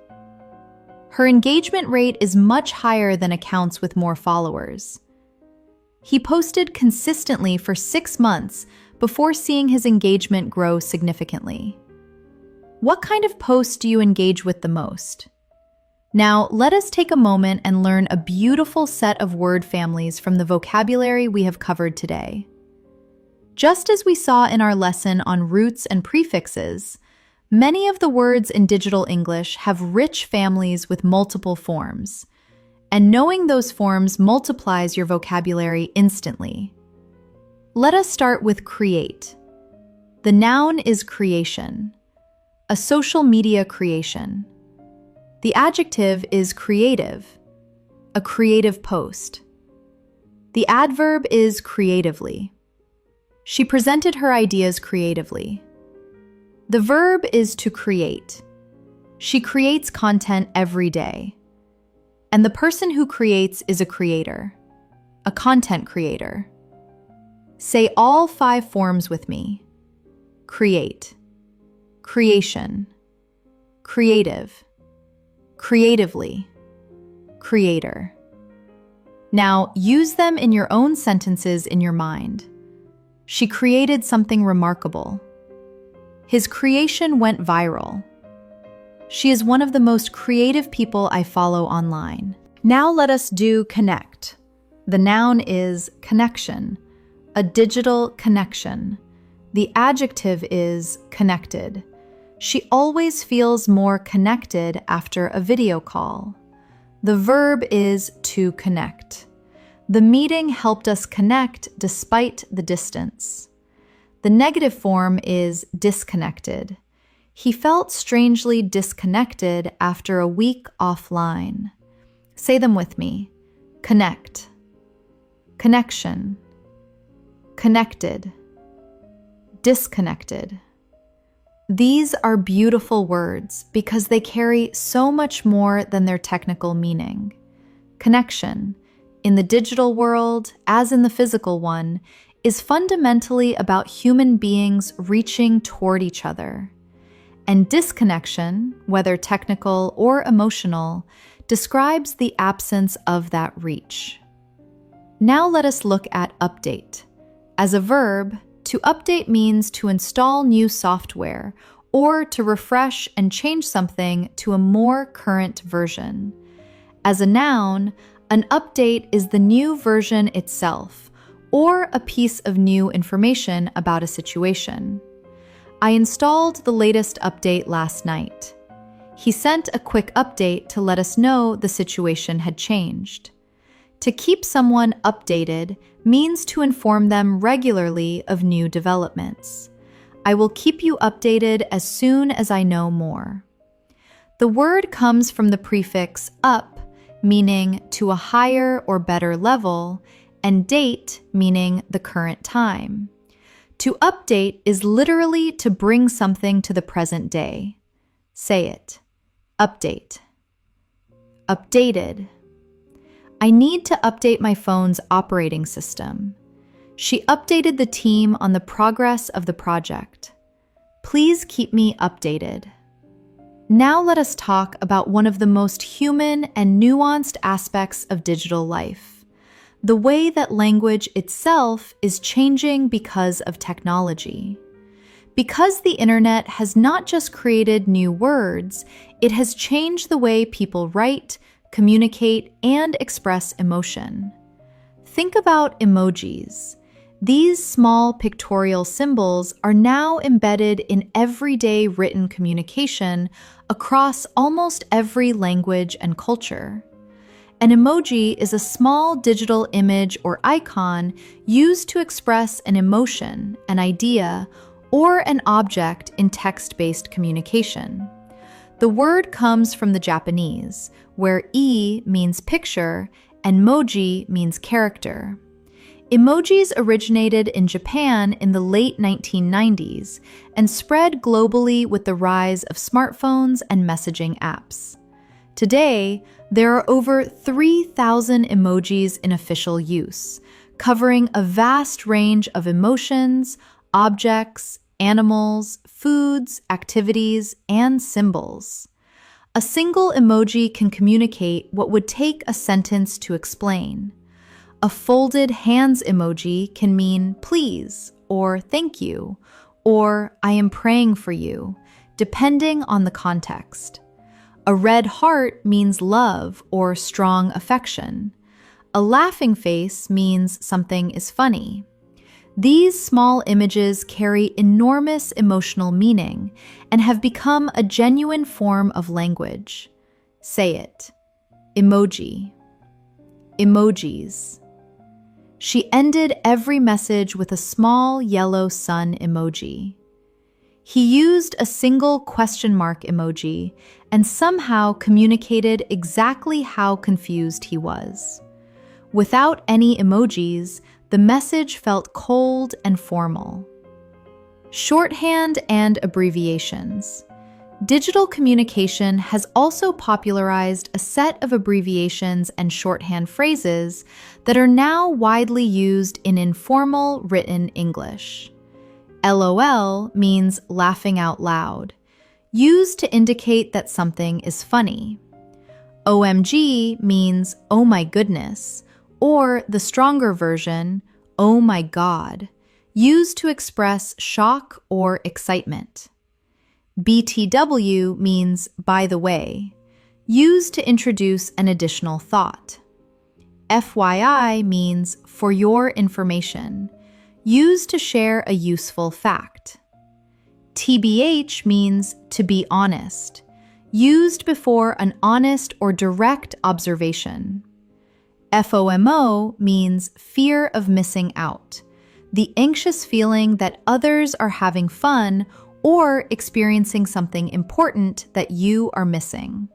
Her engagement rate is much higher than accounts with more followers. He posted consistently for 6 months before seeing his engagement grow significantly. What kind of posts do you engage with the most? Now, let us take a moment and learn a beautiful set of word families from the vocabulary we have covered today. Just as we saw in our lesson on roots and prefixes, many of the words in digital English have rich families with multiple forms, and knowing those forms multiplies your vocabulary instantly. Let us start with create. The noun is creation, a social media creation. The adjective is creative, a creative post. The adverb is creatively. She presented her ideas creatively. The verb is to create. She creates content every day. And the person who creates is a creator, a content creator. Say all 5 forms with me. Create, creation, creative, creatively, creator. Now, use them in your own sentences in your mind. She created something remarkable. His creation went viral. She is one of the most creative people I follow online. Now let us do connect. The noun is connection, a digital connection. The adjective is connected. She always feels more connected after a video call. The verb is to connect. The meeting helped us connect despite the distance. The negative form is disconnected. He felt strangely disconnected after a week offline. Say them with me. Connect, connection, connected, disconnected. These are beautiful words because they carry so much more than their technical meaning. Connection, in the digital world as in the physical one, is fundamentally about human beings reaching toward each other. And disconnection, whether technical or emotional, describes the absence of that reach. Now let us look at update. As a verb, to update means to install new software or to refresh and change something to a more current version. As a noun, an update is the new version itself, or a piece of new information about a situation. I installed the latest update last night. He sent a quick update to let us know the situation had changed. To keep someone updated means to inform them regularly of new developments. I will keep you updated as soon as I know more. The word comes from the prefix up, meaning to a higher or better level, and date, meaning the current time. To update is literally to bring something to the present day. Say it. Update. Updated. I need to update my phone's operating system. She updated the team on the progress of the project. Please keep me updated. Now let us talk about one of the most human and nuanced aspects of digital life. The way that language itself is changing because of technology. Because the internet has not just created new words, it has changed the way people write, communicate, and express emotion. Think about emojis. These small pictorial symbols are now embedded in everyday written communication across almost every language and culture. An emoji is a small digital image or icon used to express an emotion, an idea, or an object in text-based communication. The word comes from the Japanese, where e means picture and moji means character. Emojis originated in Japan in the late 1990s and spread globally with the rise of smartphones and messaging apps. Today, there are over 3,000 emojis in official use, covering a vast range of emotions, objects, animals, foods, activities, and symbols. A single emoji can communicate what would take a sentence to explain. A folded hands emoji can mean please, or thank you, or I am praying for you, depending on the context. A red heart means love or strong affection. A laughing face means something is funny. These small images carry enormous emotional meaning and have become a genuine form of language. Say it. Emoji. Emojis. She ended every message with a small yellow sun emoji. He used a single question mark emoji and somehow communicated exactly how confused he was. Without any emojis, the message felt cold and formal. Shorthand and abbreviations. Digital communication has also popularized a set of abbreviations and shorthand phrases that are now widely used in informal written English. LOL means laughing out loud, used to indicate that something is funny. OMG means oh my goodness, or the stronger version, oh my god, used to express shock or excitement. BTW means by the way, used to introduce an additional thought. FYI means for your information, used to share a useful fact. TBH means to be honest, used before an honest or direct observation. FOMO means fear of missing out, the anxious feeling that others are having fun or experiencing something important that you are missing.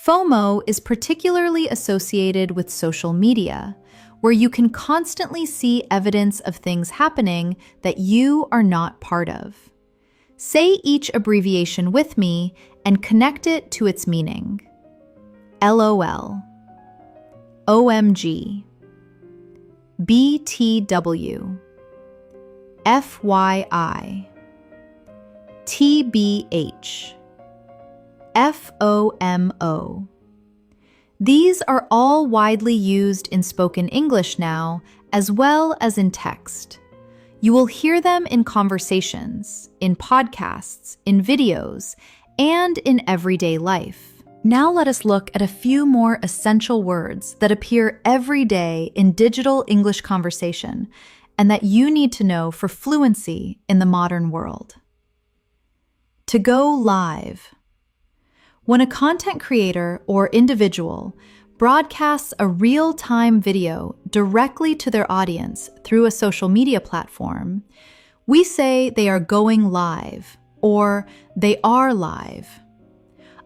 FOMO is particularly associated with social media, where you can constantly see evidence of things happening that you are not part of. Say each abbreviation with me and connect it to its meaning. LOL, OMG, BTW, FYI, TBH, FOMO. These are all widely used in spoken English now, as well as in text. You will hear them in conversations, in podcasts, in videos, and in everyday life. Now let us look at a few more essential words that appear every day in digital English conversation and that you need to know for fluency in the modern world. To go live. When a content creator or individual broadcasts a real-time video directly to their audience through a social media platform, we say they are going live or they are live.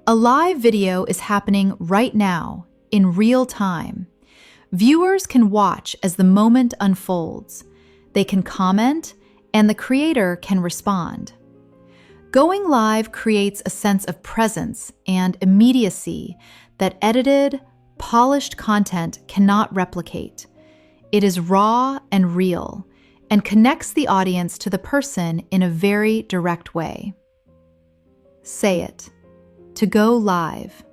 A live video is happening right now, in real time. Viewers can watch as the moment unfolds. They can comment, and the creator can respond. Going live creates a sense of presence and immediacy that edited, polished content cannot replicate. It is raw and real, and connects the audience to the person in a very direct way. Say it. To go live.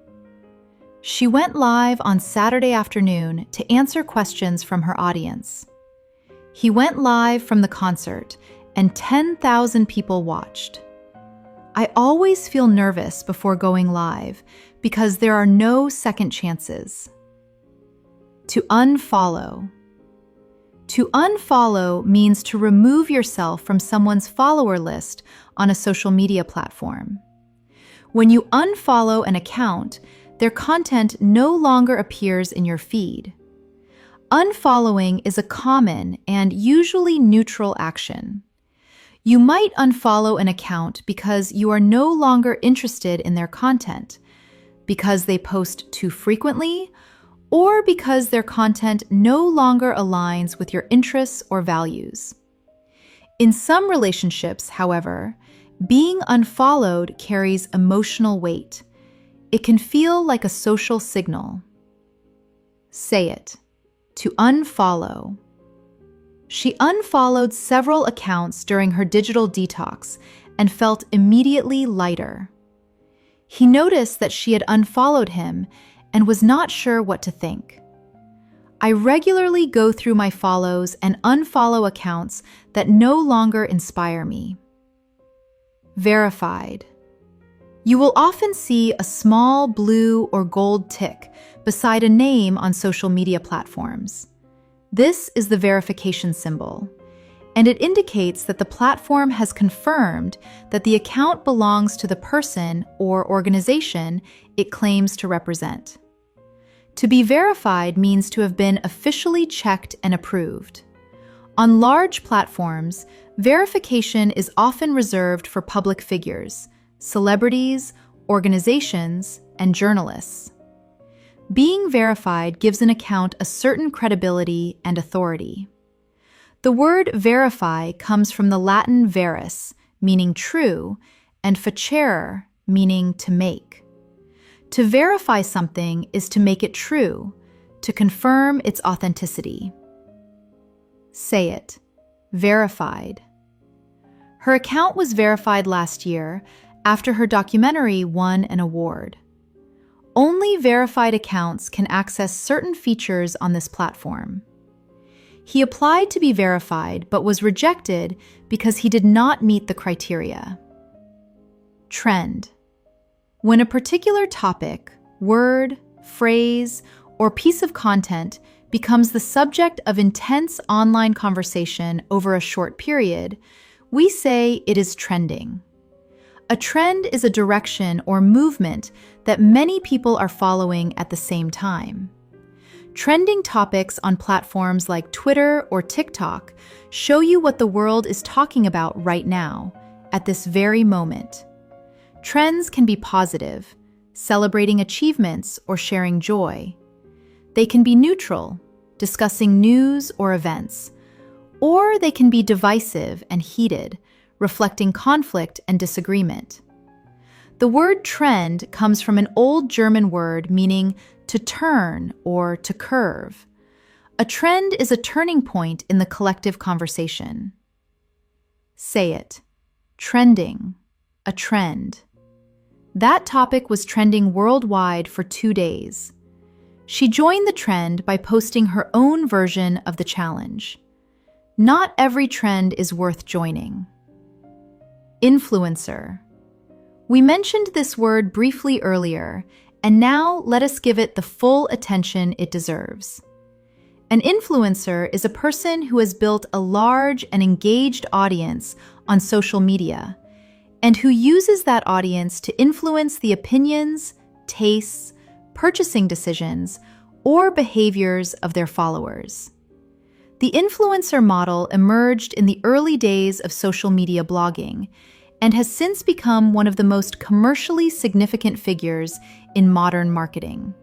She went live on Saturday afternoon to answer questions from her audience. He went live from the concert, and 10,000 people watched. I always feel nervous before going live because there are no second chances. To unfollow. To unfollow means to remove yourself from someone's follower list on a social media platform. When you unfollow an account, their content no longer appears in your feed. Unfollowing is a common and usually neutral action. You might unfollow an account because you are no longer interested in their content, because they post too frequently, or because their content no longer aligns with your interests or values. In some relationships, however, being unfollowed carries emotional weight. It can feel like a social signal. Say it. To unfollow. She unfollowed several accounts during her digital detox and felt immediately lighter. He noticed that she had unfollowed him and was not sure what to think. I regularly go through my follows and unfollow accounts that no longer inspire me. Verified. You will often see a small blue or gold tick beside a name on social media platforms. This is the verification symbol, and it indicates that the platform has confirmed that the account belongs to the person or organization it claims to represent. To be verified means to have been officially checked and approved. On large platforms, verification is often reserved for public figures, celebrities, organizations, and journalists. Being verified gives an account a certain credibility and authority. The word verify comes from the Latin veris, meaning true, and facere, meaning to make. To verify something is to make it true, to confirm its authenticity. Say it. Verified. Her account was verified last year after her documentary won an award. Only verified accounts can access certain features on this platform. He applied to be verified but was rejected because he did not meet the criteria. Trend. When a particular topic, word, phrase, or piece of content becomes the subject of intense online conversation over a short period, we say it is trending. A trend is a direction or movement that many people are following at the same time. Trending topics on platforms like Twitter or TikTok show you what the world is talking about right now, at this very moment. Trends can be positive, celebrating achievements or sharing joy. They can be neutral, discussing news or events, or they can be divisive and heated, reflecting conflict and disagreement. The word trend comes from an old German word meaning to turn or to curve. A trend is a turning point in the collective conversation. Say it. Trending. A trend. That topic was trending worldwide for 2 days. She joined the trend by posting her own version of the challenge. Not every trend is worth joining. Influencer. We mentioned this word briefly earlier, and now let us give it the full attention it deserves. An influencer is a person who has built a large and engaged audience on social media, and who uses that audience to influence the opinions, tastes, purchasing decisions, or behaviors of their followers. The influencer model emerged in the early days of social media blogging and has since become one of the most commercially significant figures in modern marketing.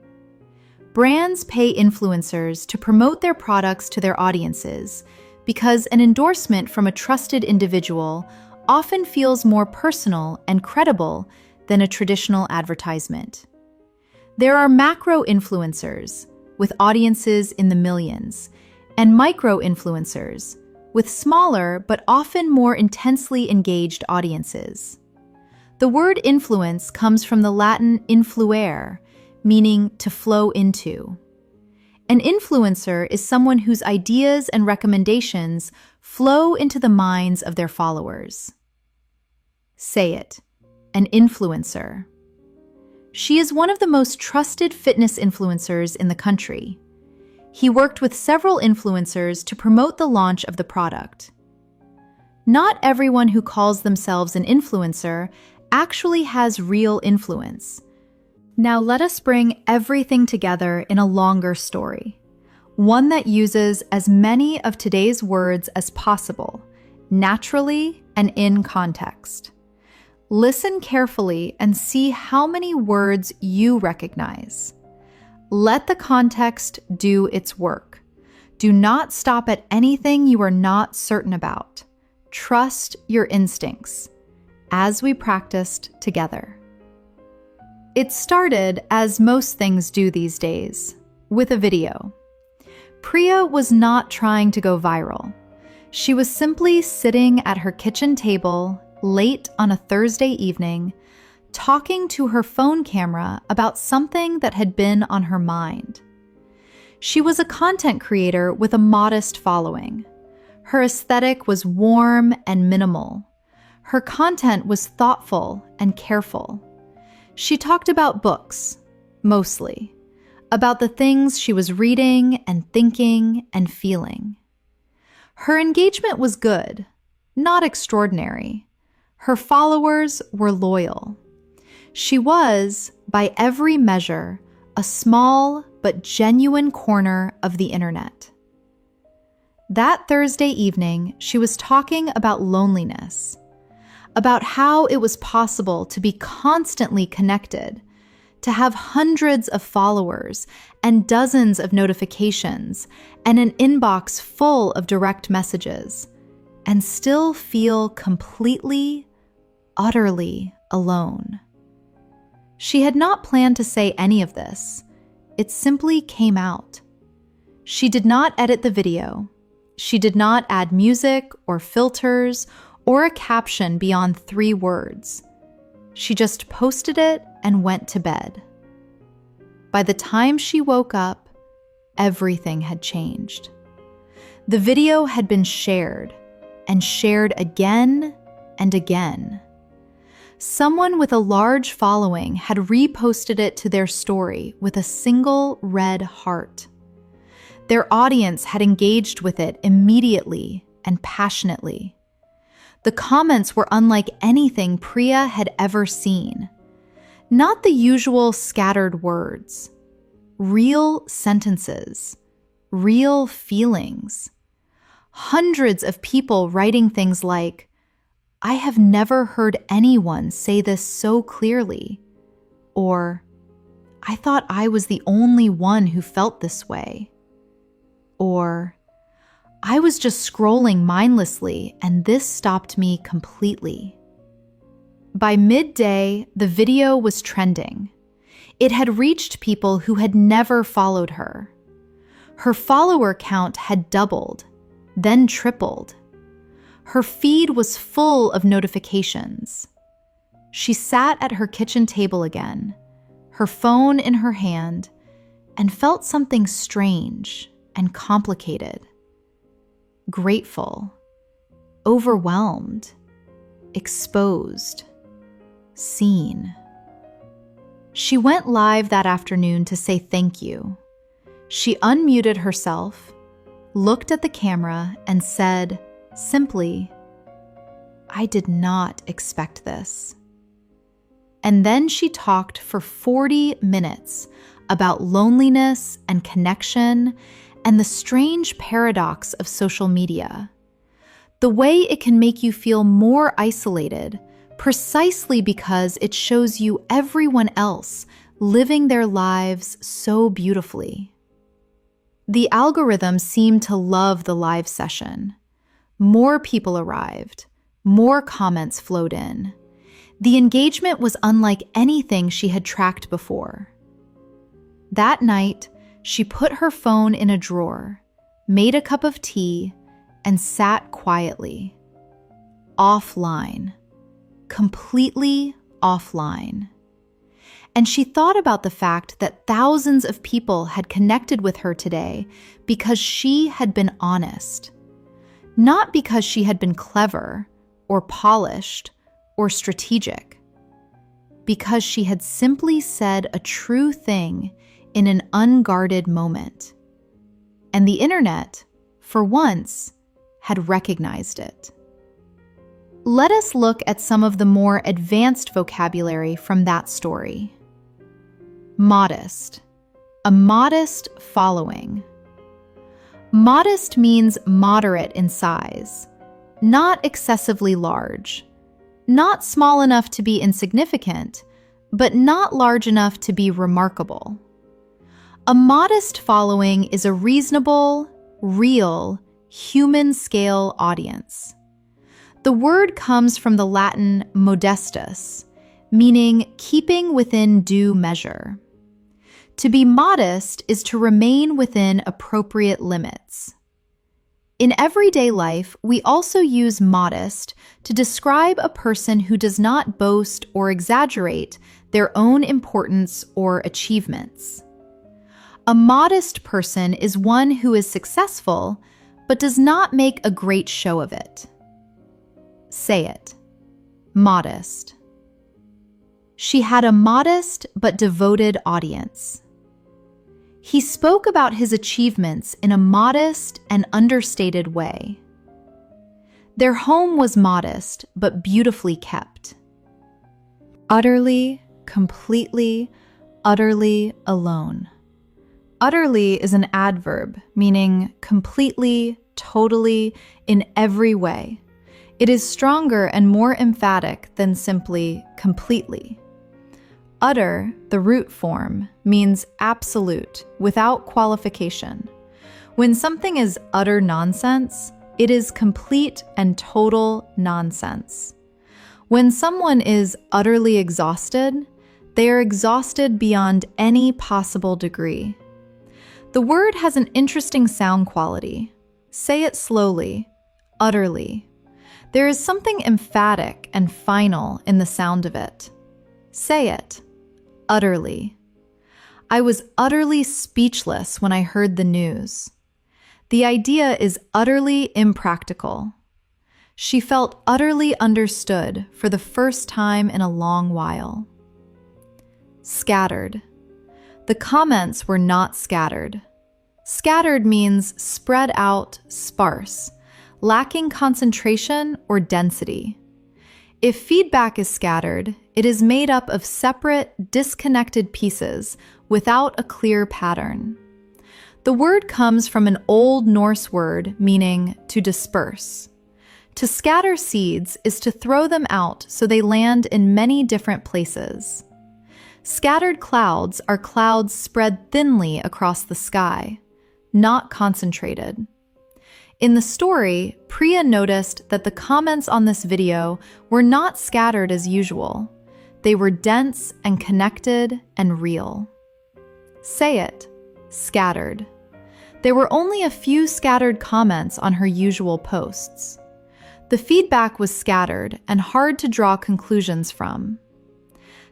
Brands pay influencers to promote their products to their audiences because an endorsement from a trusted individual often feels more personal and credible than a traditional advertisement. There are macro-influencers, with audiences in the millions, and micro-influencers, with smaller but often more intensely engaged audiences. The word influence comes from the Latin influere, meaning to flow into. An influencer is someone whose ideas and recommendations flow into the minds of their followers. Say it. An influencer. She is one of the most trusted fitness influencers in the country. He worked with several influencers to promote the launch of the product. Not everyone who calls themselves an influencer actually has real influence. Now let us bring everything together in a longer story, one that uses as many of today's words as possible, naturally and in context. Listen carefully and see how many words you recognize. Let the context do its work. Do not stop at anything you are not certain about. Trust your instincts, as we practiced together. It started, as most things do these days, with a video. Priya was not trying to go viral. She was simply sitting at her kitchen table late on a Thursday evening, talking to her phone camera about something that had been on her mind. She was a content creator with a modest following. Her aesthetic was warm and minimal. Her content was thoughtful and careful. She talked about books, mostly, about the things she was reading and thinking and feeling. Her engagement was good, not extraordinary. Her followers were loyal. She was, by every measure, a small but genuine corner of the internet. That Thursday evening, she was talking about loneliness, about how it was possible to be constantly connected, to have hundreds of followers and dozens of notifications and an inbox full of direct messages, and still feel completely, utterly alone. She had not planned to say any of this. It simply came out. She did not edit the video. She did not add music or filters or a caption beyond 3 words. She just posted it and went to bed. By the time she woke up, everything had changed. The video had been shared, and shared again and again. Someone with a large following had reposted it to their story with a single red heart. Their audience had engaged with it immediately and passionately. The comments were unlike anything Priya had ever seen. Not the usual scattered words. Real sentences. Real feelings. Hundreds of people writing things like, "I have never heard anyone say this so clearly," or "I thought I was the only one who felt this way." or "I was just scrolling mindlessly and this stopped me completely." By midday, the video was trending. It had reached people who had never followed her. Her follower count had doubled, then tripled. Her feed was full of notifications. She sat at her kitchen table again, her phone in her hand, and felt something strange and complicated. Grateful, overwhelmed, exposed, seen. She went live that afternoon to say thank you. She unmuted herself, looked at the camera, and said, simply, "I did not expect this." And then she talked for 40 minutes about loneliness and connection and the strange paradox of social media. The way it can make you feel more isolated precisely because it shows you everyone else living their lives so beautifully. The algorithm seemed to love the live session. More people arrived. More comments flowed in. The engagement was unlike anything she had tracked before. That night, she put her phone in a drawer, made a cup of tea, and sat quietly. Offline. Completely offline. And she thought about the fact that thousands of people had connected with her today because she had been honest. Not because she had been clever or polished or strategic. Because she had simply said a true thing in an unguarded moment. And the internet, for once, had recognized it. Let us look at some of the more advanced vocabulary from that story. Modest. A modest following. Modest means moderate in size, not excessively large, not small enough to be insignificant, but not large enough to be remarkable. A modest following is a reasonable, real, human-scale audience. The word comes from the Latin modestus, meaning keeping within due measure. To be modest is to remain within appropriate limits. In everyday life, we also use modest to describe a person who does not boast or exaggerate their own importance or achievements. A modest person is one who is successful, but does not make a great show of it. Say it. Modest. She had a modest but devoted audience. He spoke about his achievements in a modest and understated way. Their home was modest but beautifully kept. Utterly, completely, utterly alone. Utterly is an adverb meaning completely, totally, in every way. It is stronger and more emphatic than simply completely. Utter, the root form, means absolute, without qualification. When something is utter nonsense, it is complete and total nonsense. When someone is utterly exhausted, they are exhausted beyond any possible degree. The word has an interesting sound quality. Say it slowly, utterly. There is something emphatic and final in the sound of it. Say it, utterly. I was utterly speechless when I heard the news. The idea is utterly impractical. She felt utterly understood for the first time in a long while. Scattered. The comments were not scattered. Scattered means spread out, sparse, lacking concentration or density. If feedback is scattered, it is made up of separate, disconnected pieces without a clear pattern. The word comes from an Old Norse word meaning to disperse. To scatter seeds is to throw them out so they land in many different places. Scattered clouds are clouds spread thinly across the sky, not concentrated. In the story, Priya noticed that the comments on this video were not scattered as usual. They were dense and connected and real. Say it, scattered. There were only a few scattered comments on her usual posts. The feedback was scattered and hard to draw conclusions from.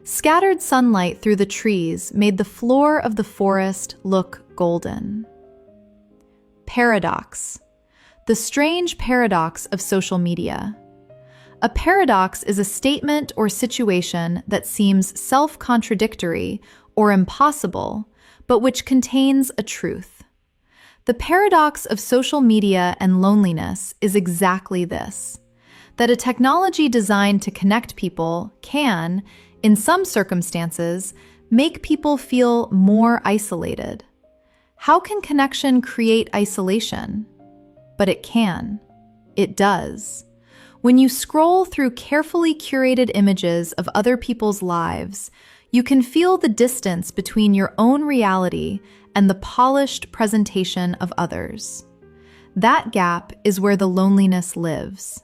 Scattered sunlight through the trees made the floor of the forest look golden. Paradox. The strange paradox of social media. A paradox is a statement or situation that seems self-contradictory or impossible, but which contains a truth. The paradox of social media and loneliness is exactly this: that a technology designed to connect people can, in some circumstances, make people feel more isolated. How can connection create isolation? But it can. It does. When you scroll through carefully curated images of other people's lives, you can feel the distance between your own reality and the polished presentation of others. That gap is where the loneliness lives.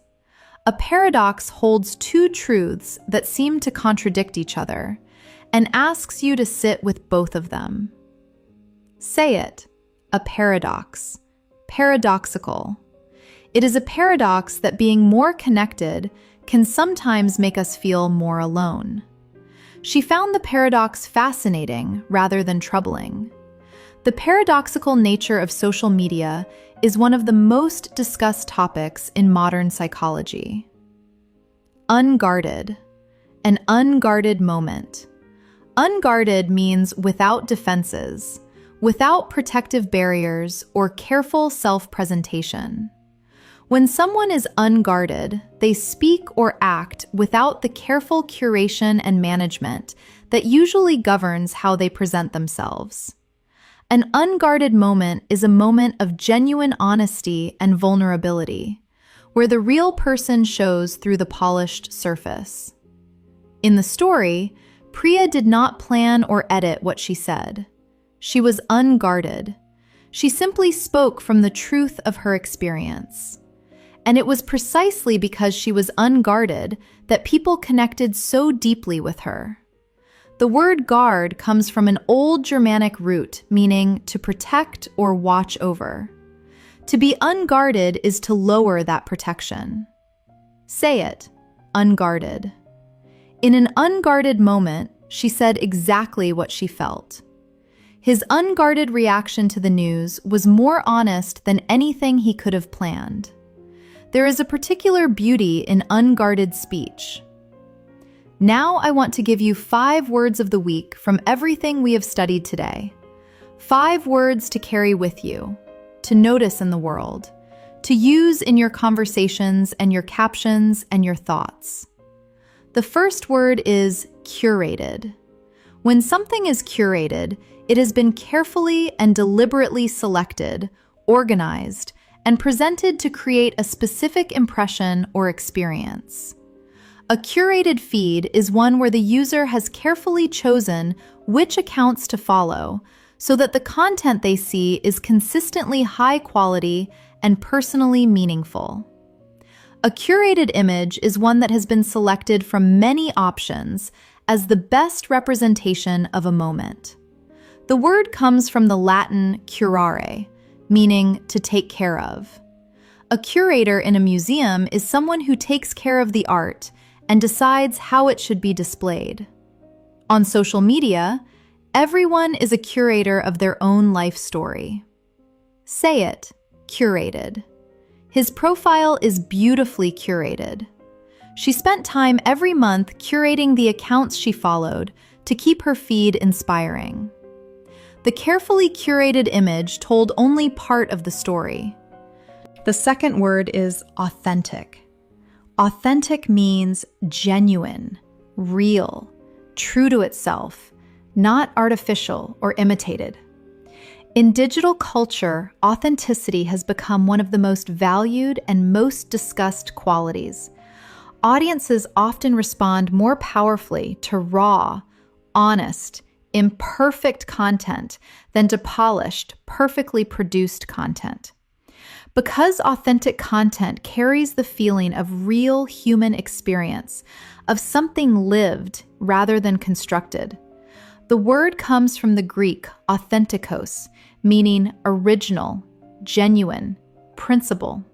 A paradox holds two truths that seem to contradict each other and asks you to sit with both of them. Say it. A paradox. Paradoxical. It is a paradox that being more connected can sometimes make us feel more alone. She found the paradox fascinating rather than troubling. The paradoxical nature of social media is one of the most discussed topics in modern psychology. Unguarded. An unguarded moment. Unguarded means without defenses, without protective barriers or careful self-presentation. When someone is unguarded, they speak or act without the careful curation and management that usually governs how they present themselves. An unguarded moment is a moment of genuine honesty and vulnerability, where the real person shows through the polished surface. In the story, Priya did not plan or edit what she said. She was unguarded. She simply spoke from the truth of her experience. And it was precisely because she was unguarded that people connected so deeply with her. The word guard comes from an old Germanic root meaning to protect or watch over. To be unguarded is to lower that protection. Say it, unguarded. In an unguarded moment, she said exactly what she felt. His unguarded reaction to the news was more honest than anything he could have planned. There is a particular beauty in unguarded speech. Now I want to give you 5 words of the week from everything we have studied today. 5 words to carry with you, to notice in the world, to use in your conversations and your captions and your thoughts. The first word is curated. When something is curated, it has been carefully and deliberately selected, organized, and presented to create a specific impression or experience. A curated feed is one where the user has carefully chosen which accounts to follow so that the content they see is consistently high quality and personally meaningful. A curated image is one that has been selected from many options as the best representation of a moment. The word comes from the Latin curare, meaning to take care of. A curator in a museum is someone who takes care of the art and decides how it should be displayed. On social media, everyone is a curator of their own life story. Say it, curated. His profile is beautifully curated. She spent time every month curating the accounts she followed to keep her feed inspiring. The carefully curated image told only part of the story. The second word is authentic. Authentic means genuine, real, true to itself, not artificial or imitated. In digital culture, authenticity has become one of the most valued and most discussed qualities. Audiences often respond more powerfully to raw, honest, imperfect content than to polished, perfectly produced content. Because authentic content carries the feeling of real human experience, of something lived rather than constructed. The word comes from the Greek authentikos, meaning original, genuine, principle.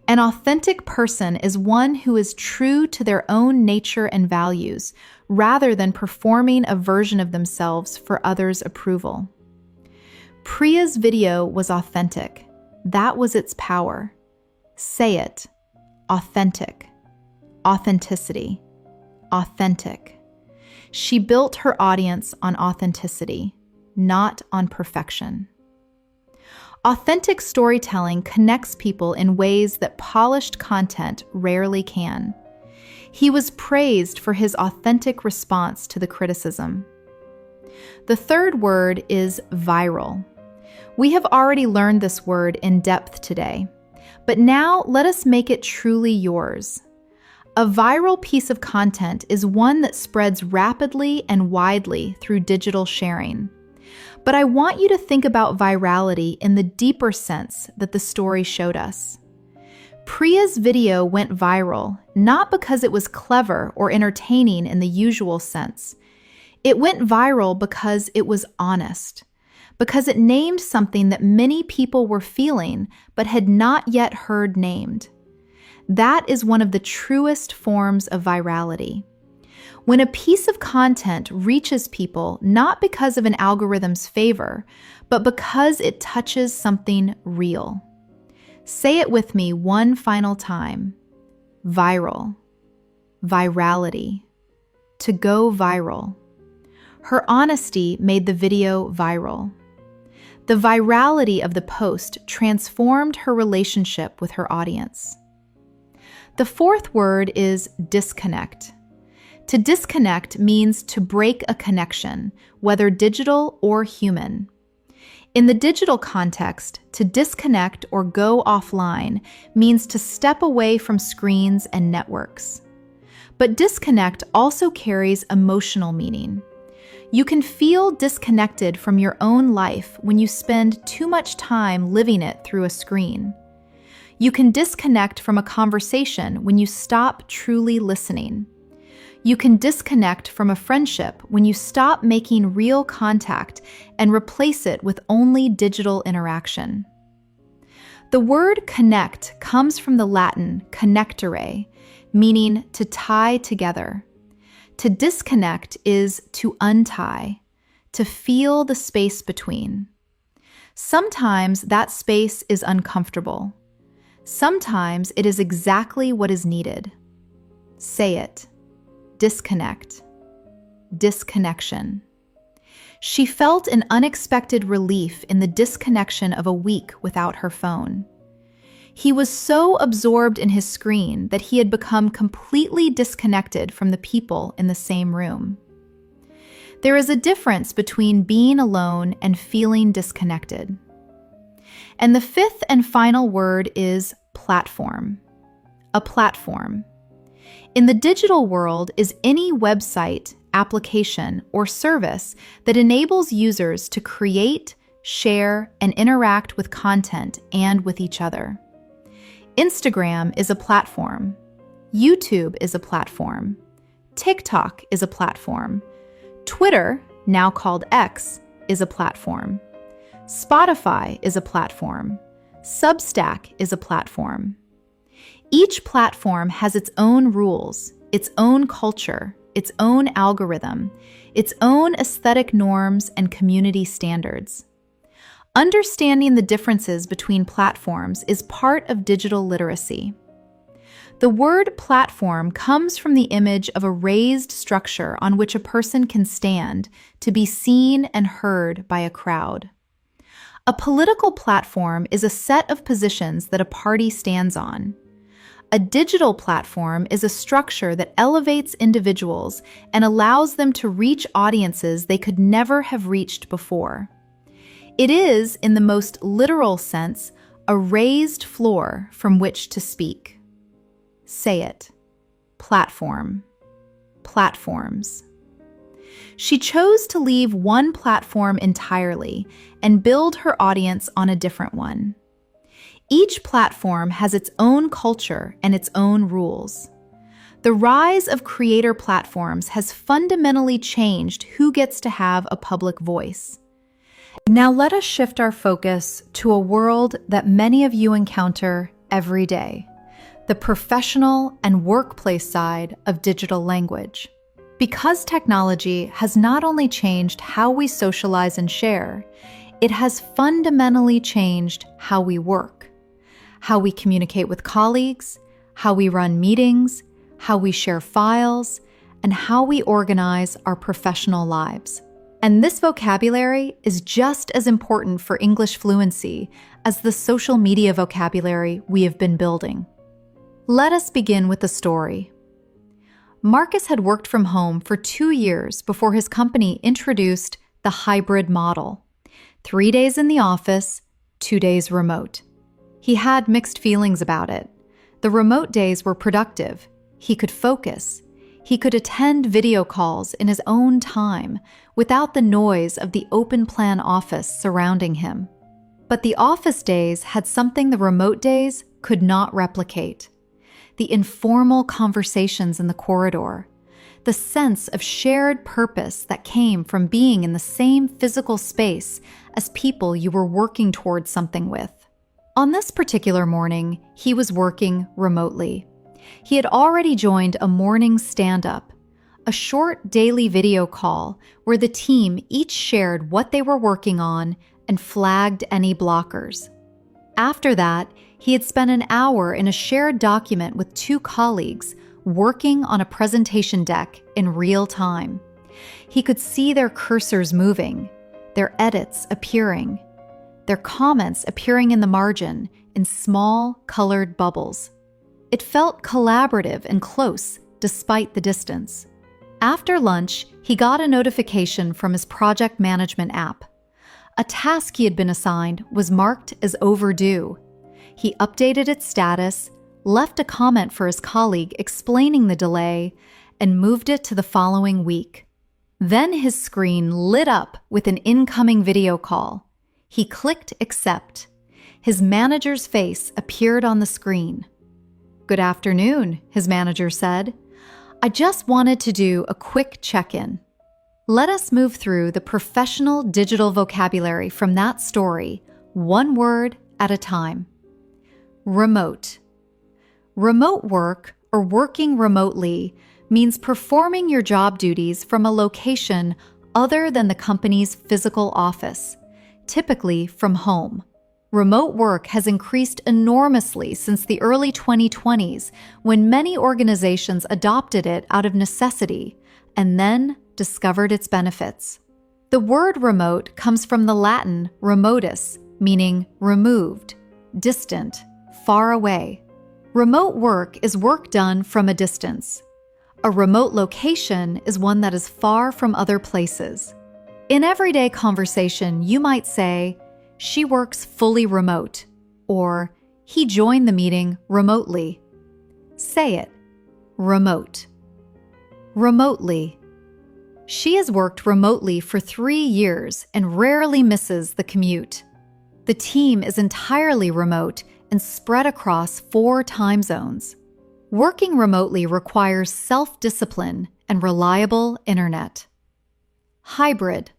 An authentic person is one who is true to their own nature and values, rather than performing a version of themselves for others' approval. Priya's video was authentic. That was its power. Say it. Authentic. Authenticity. Authentic. She built her audience on authenticity, not on perfection. Authentic storytelling connects people in ways that polished content rarely can. He was praised for his authentic response to the criticism. The third word is viral. We have already learned this word in depth today, but now let us make it truly yours. A viral piece of content is one that spreads rapidly and widely through digital sharing. But I want you to think about virality in the deeper sense that the story showed us. Priya's video went viral not because it was clever or entertaining in the usual sense. It went viral because it was honest, because it named something that many people were feeling but had not yet heard named. That is one of the truest forms of virality. When a piece of content reaches people not because of an algorithm's favor, but because it touches something real. Say it with me one final time. Viral. Virality. To go viral. Her honesty made the video viral. The virality of the post transformed her relationship with her audience. The fourth word is disconnect. To disconnect means to break a connection, whether digital or human. In the digital context, to disconnect or go offline means to step away from screens and networks. But disconnect also carries emotional meaning. You can feel disconnected from your own life when you spend too much time living it through a screen. You can disconnect from a conversation when you stop truly listening. You can disconnect from a friendship when you stop making real contact and replace it with only digital interaction. The word connect comes from the Latin connectere, meaning to tie together. To disconnect is to untie, to feel the space between. Sometimes that space is uncomfortable. Sometimes it is exactly what is needed. Say it. Disconnect. Disconnection. She felt an unexpected relief in the disconnection of a week without her phone. He was so absorbed in his screen that he had become completely disconnected from the people in the same room. There is a difference between being alone and feeling disconnected. And the fifth and final word is platform. A platform. In the digital world is any website, application, or service that enables users to create, share, and interact with content and with each other. Instagram is a platform. YouTube is a platform. TikTok is a platform. Twitter, now called X, is a platform. Spotify is a platform. Substack is a platform. Each platform has its own rules, its own culture, its own algorithm, its own aesthetic norms and community standards. Understanding the differences between platforms is part of digital literacy. The word platform comes from the image of a raised structure on which a person can stand to be seen and heard by a crowd. A political platform is a set of positions that a party stands on. A digital platform is a structure that elevates individuals and allows them to reach audiences they could never have reached before. It is, in the most literal sense, a raised floor from which to speak. Say it. Platform. Platforms. She chose to leave one platform entirely and build her audience on a different one. Each platform has its own culture and its own rules. The rise of creator platforms has fundamentally changed who gets to have a public voice. Now let us shift our focus to a world that many of you encounter every day, the professional and workplace side of digital language. Because technology has not only changed how we socialize and share, it has fundamentally changed how we work, how we communicate with colleagues, how we run meetings, how we share files, and how we organize our professional lives. And this vocabulary is just as important for English fluency as the social media vocabulary we have been building. Let us begin with a story. Marcus had worked from home for 2 years before his company introduced the hybrid model: 3 days in the office, 2 days remote. He had mixed feelings about it. The remote days were productive. He could focus. He could attend video calls in his own time without the noise of the open-plan office surrounding him. But the office days had something the remote days could not replicate: the informal conversations in the corridor, the sense of shared purpose that came from being in the same physical space as people you were working towards something with. On this particular morning, he was working remotely. He had already joined a morning stand-up, a short daily video call where the team each shared what they were working on and flagged any blockers. After that, he had spent an hour in a shared document with 2 colleagues working on a presentation deck in real time. He could see their cursors moving, their edits appearing, their comments appearing in the margin in small, colored bubbles. It felt collaborative and close despite the distance. After lunch, he got a notification from his project management app. A task he had been assigned was marked as overdue. He updated its status, left a comment for his colleague explaining the delay, and moved it to the following week. Then his screen lit up with an incoming video call. He clicked accept. His manager's face appeared on the screen. "Good afternoon," his manager said. "I just wanted to do a quick check-in." Let us move through the professional digital vocabulary from that story, one word at a time. Remote. Remote work, or working remotely, means performing your job duties from a location other than the company's physical office, typically from home. Remote work has increased enormously since the early 2020s, when many organizations adopted it out of necessity and then discovered its benefits. The word remote comes from the Latin remotus, meaning removed, distant, far away. Remote work is work done from a distance. A remote location is one that is far from other places. In everyday conversation, you might say, "She works fully remote," or "He joined the meeting remotely." Say it. Remote. Remotely. She has worked remotely for 3 years and rarely misses the commute. The team is entirely remote and spread across 4 time zones. Working remotely requires self-discipline and reliable internet. Hybrid.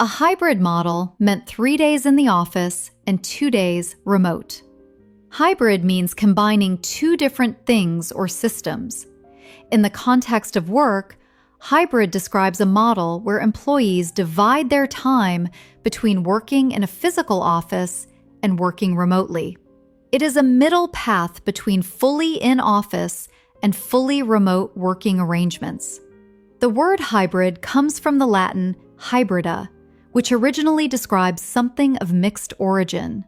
A hybrid model meant 3 days in the office and 2 days remote. Hybrid means combining 2 different things or systems. In the context of work, hybrid describes a model where employees divide their time between working in a physical office and working remotely. It is a middle path between fully in-office and fully remote working arrangements. The word hybrid comes from the Latin hybrida, which originally describes something of mixed origin.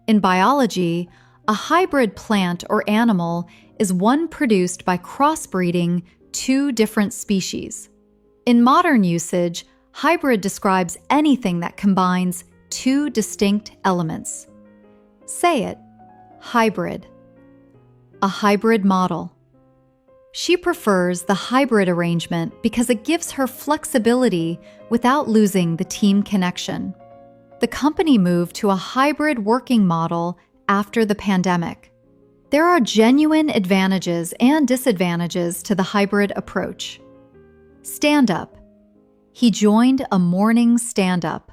In biology, a hybrid plant or animal is one produced by crossbreeding 2 different species. In modern usage, hybrid describes anything that combines 2 distinct elements. Say it. Hybrid. A hybrid model. She prefers the hybrid arrangement because it gives her flexibility without losing the team connection. The company moved to a hybrid working model after the pandemic. There are genuine advantages and disadvantages to the hybrid approach. Stand-up. He joined a morning stand-up.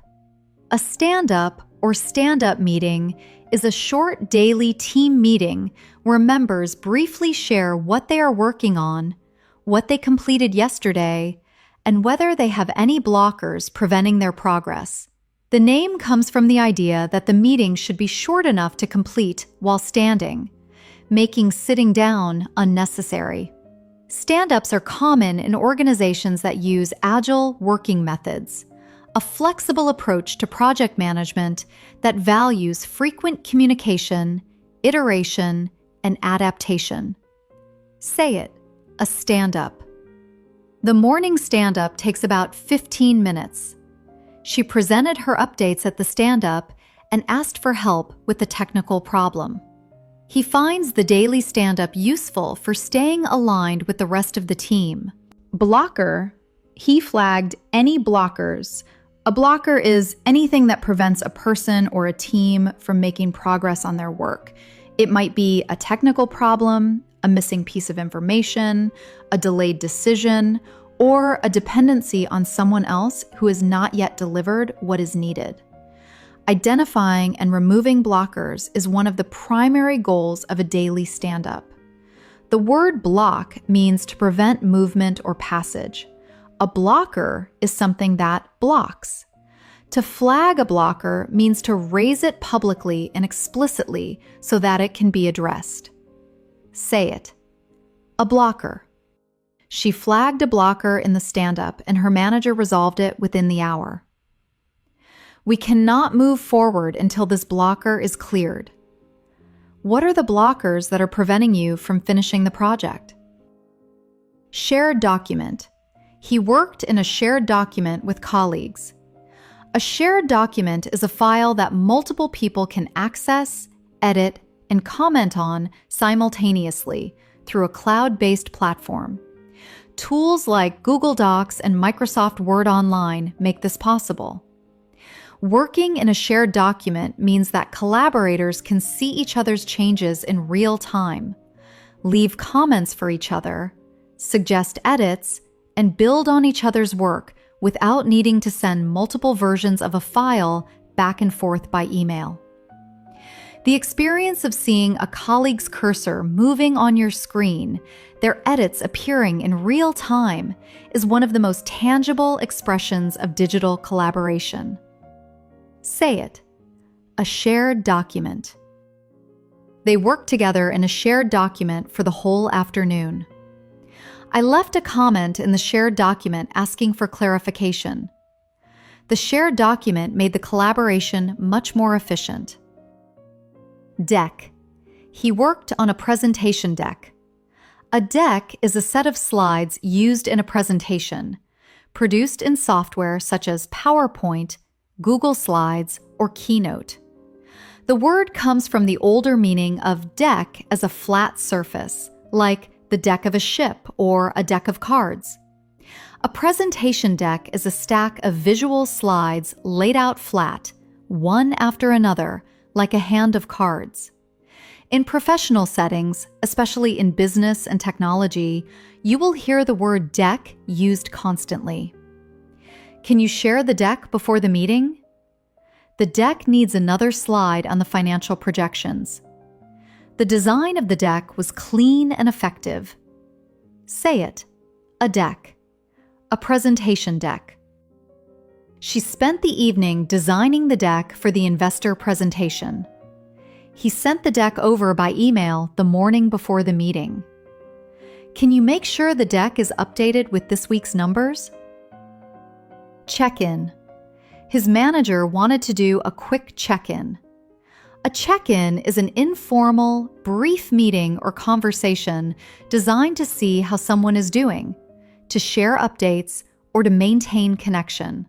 A stand-up or stand-up meeting is a short daily team meeting where members briefly share what they are working on, what they completed yesterday, and whether they have any blockers preventing their progress. The name comes from the idea that the meeting should be short enough to complete while standing, making sitting down unnecessary. Stand-ups are common in organizations that use agile working methods, a flexible approach to project management that values frequent communication, iteration, and adaptation. Say it, a stand-up. The morning stand-up takes about 15 minutes. She presented her updates at the stand-up and asked for help with the technical problem. He finds the daily stand-up useful for staying aligned with the rest of the team. Blocker. He flagged any blockers. A blocker is anything that prevents a person or a team from making progress on their work. It might be a technical problem, a missing piece of information, a delayed decision, or a dependency on someone else who has not yet delivered what is needed. Identifying and removing blockers is one of the primary goals of a daily stand-up. The word block means to prevent movement or passage. A blocker is something that blocks. To flag a blocker means to raise it publicly and explicitly so that it can be addressed. Say it. A blocker. She flagged a blocker in the stand-up and her manager resolved it within the hour. We cannot move forward until this blocker is cleared. What are the blockers that are preventing you from finishing the project? Shared document. He worked in a shared document with colleagues. A shared document is a file that multiple people can access, edit, and comment on simultaneously through a cloud-based platform. Tools like Google Docs and Microsoft Word Online make this possible. Working in a shared document means that collaborators can see each other's changes in real time, leave comments for each other, suggest edits, and build on each other's work without needing to send multiple versions of a file back and forth by email. The experience of seeing a colleague's cursor moving on your screen, their edits appearing in real time, is one of the most tangible expressions of digital collaboration. Say it. A shared document. They worked together in a shared document for the whole afternoon. I left a comment in the shared document asking for clarification. The shared document made the collaboration much more efficient. Deck. He worked on a presentation deck. A deck is a set of slides used in a presentation, produced in software such as PowerPoint, Google Slides, or Keynote. The word comes from the older meaning of deck as a flat surface, like the deck of a ship or a deck of cards. A presentation deck is a stack of visual slides laid out flat, one after another, like a hand of cards. In professional settings, especially in business and technology, you will hear the word deck used constantly. Can you share the deck before the meeting? The deck needs another slide on the financial projections. The design of the deck was clean and effective. Say it. A deck. A presentation deck. She spent the evening designing the deck for the investor presentation. He sent the deck over by email the morning before the meeting. Can you make sure the deck is updated with this week's numbers? Check-in. His manager wanted to do a quick check-in. A check-in is an informal, brief meeting or conversation designed to see how someone is doing, to share updates, or to maintain connection.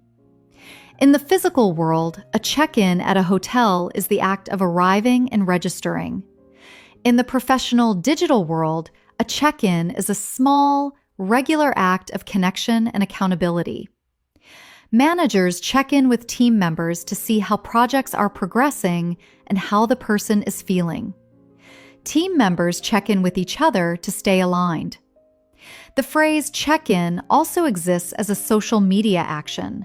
In the physical world, a check-in at a hotel is the act of arriving and registering. In the professional digital world, A check-in is a small, regular act of connection and accountability. Managers check in with team members to see how projects are progressing and how the person is feeling. Team members check in with each other to stay aligned. The phrase check-in also exists as a social media action.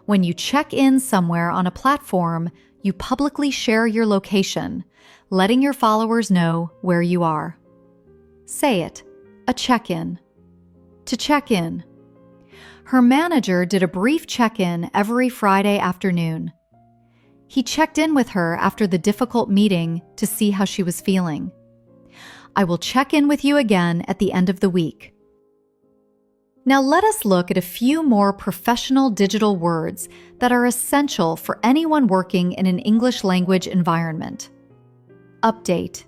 When you check in somewhere on a platform, you publicly share your location, letting your followers know where you are. Say it, a check-in. To check in. Her manager did a brief check-in every Friday afternoon. He checked in with her after the difficult meeting to see how she was feeling. I will check in with you again at the end of the week. Now let us look at a few more professional digital words that are essential for anyone working in an English language environment. Update.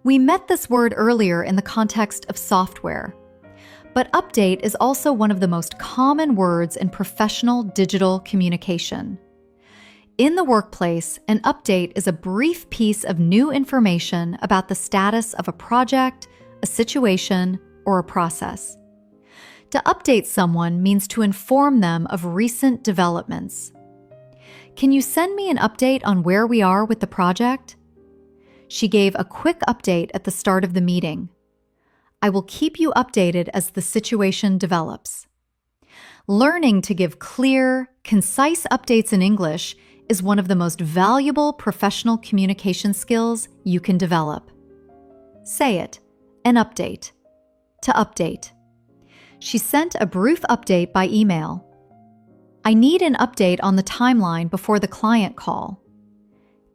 We met this word earlier in the context of software. But update is also one of the most common words in professional digital communication. In the workplace, an update is a brief piece of new information about the status of a project, a situation, or a process. To update someone means to inform them of recent developments. Can you send me an update on where we are with the project? She gave a quick update at the start of the meeting. I will keep you updated as the situation develops. Learning to give clear, concise updates in English is one of the most valuable professional communication skills you can develop. Say it, an update. To update. She sent a brief update by email. I need an update on the timeline before the client call.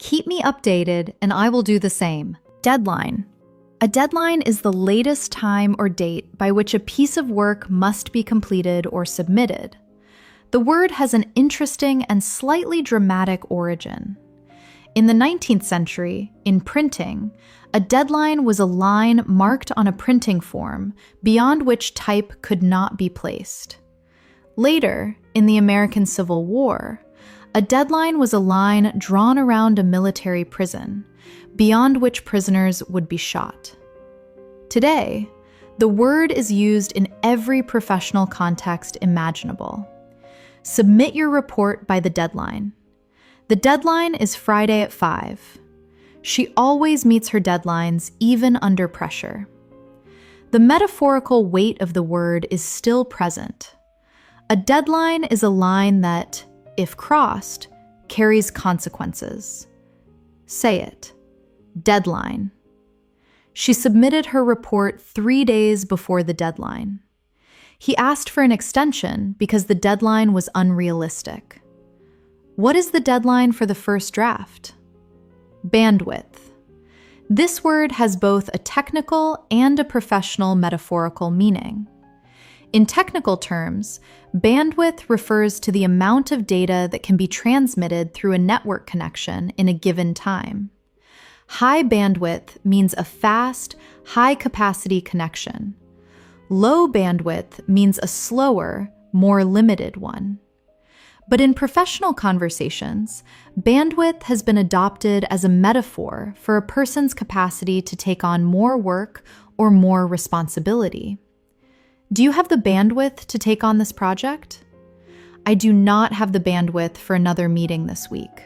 Keep me updated and I will do the same. Deadline. A deadline is the latest time or date by which a piece of work must be completed or submitted. The word has an interesting and slightly dramatic origin. In the 19th century, in printing, a deadline was a line marked on a printing form beyond which type could not be placed. Later, in the American Civil War, a deadline was a line drawn around a military prison, beyond which prisoners would be shot. Today, the word is used in every professional context imaginable. Submit your report by the deadline. The deadline is Friday at 5. She always meets her deadlines, even under pressure. The metaphorical weight of the word is still present. A deadline is a line that, if crossed, carries consequences. Say it. Deadline. She submitted her report 3 days before the deadline. He asked for an extension because the deadline was unrealistic. What is the deadline for the first draft? Bandwidth. This word has both a technical and a professional metaphorical meaning. In technical terms, bandwidth refers to the amount of data that can be transmitted through a network connection in a given time. High bandwidth means a fast, high-capacity connection. Low bandwidth means a slower, more limited one. But in professional conversations, bandwidth has been adopted as a metaphor for a person's capacity to take on more work or more responsibility. Do you have the bandwidth to take on this project? I do not have the bandwidth for another meeting this week.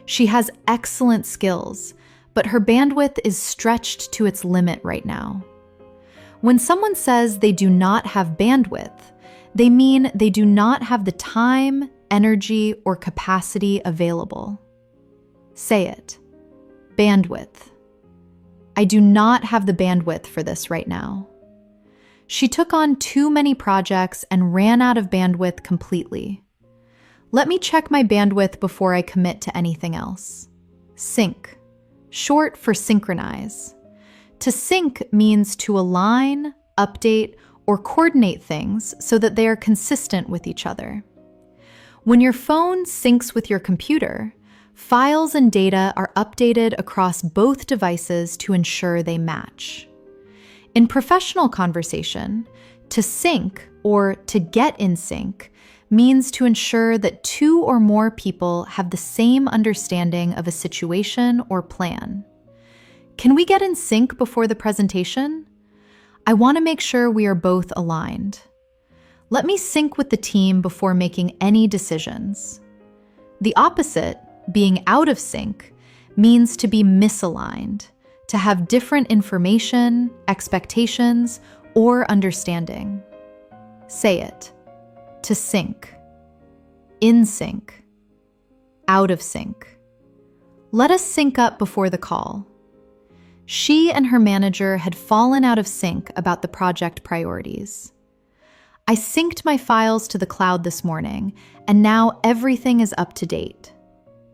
She has excellent skills, but her bandwidth is stretched to its limit right now. When someone says they do not have bandwidth, they mean they do not have the time, energy, or capacity available. Say it. Bandwidth. I do not have the bandwidth for this right now. She took on too many projects and ran out of bandwidth completely. Let me check my bandwidth before I commit to anything else. Sync. Short for synchronize. To sync means to align, update, or coordinate things so that they are consistent with each other. When your phone syncs with your computer, files and data are updated across both devices to ensure they match. In professional conversation, to sync or to get in sync means to ensure that two or more people have the same understanding of a situation or plan. Can we get in sync before the presentation? I want to make sure we are both aligned. Let me sync with the team before making any decisions. The opposite, being out of sync, means to be misaligned, to have different information, expectations, or understanding. Say it. To sync. In sync. Out of sync. Let us sync up before the call. She and her manager had fallen out of sync about the project priorities. I synced my files to the cloud this morning, and now everything is up to date.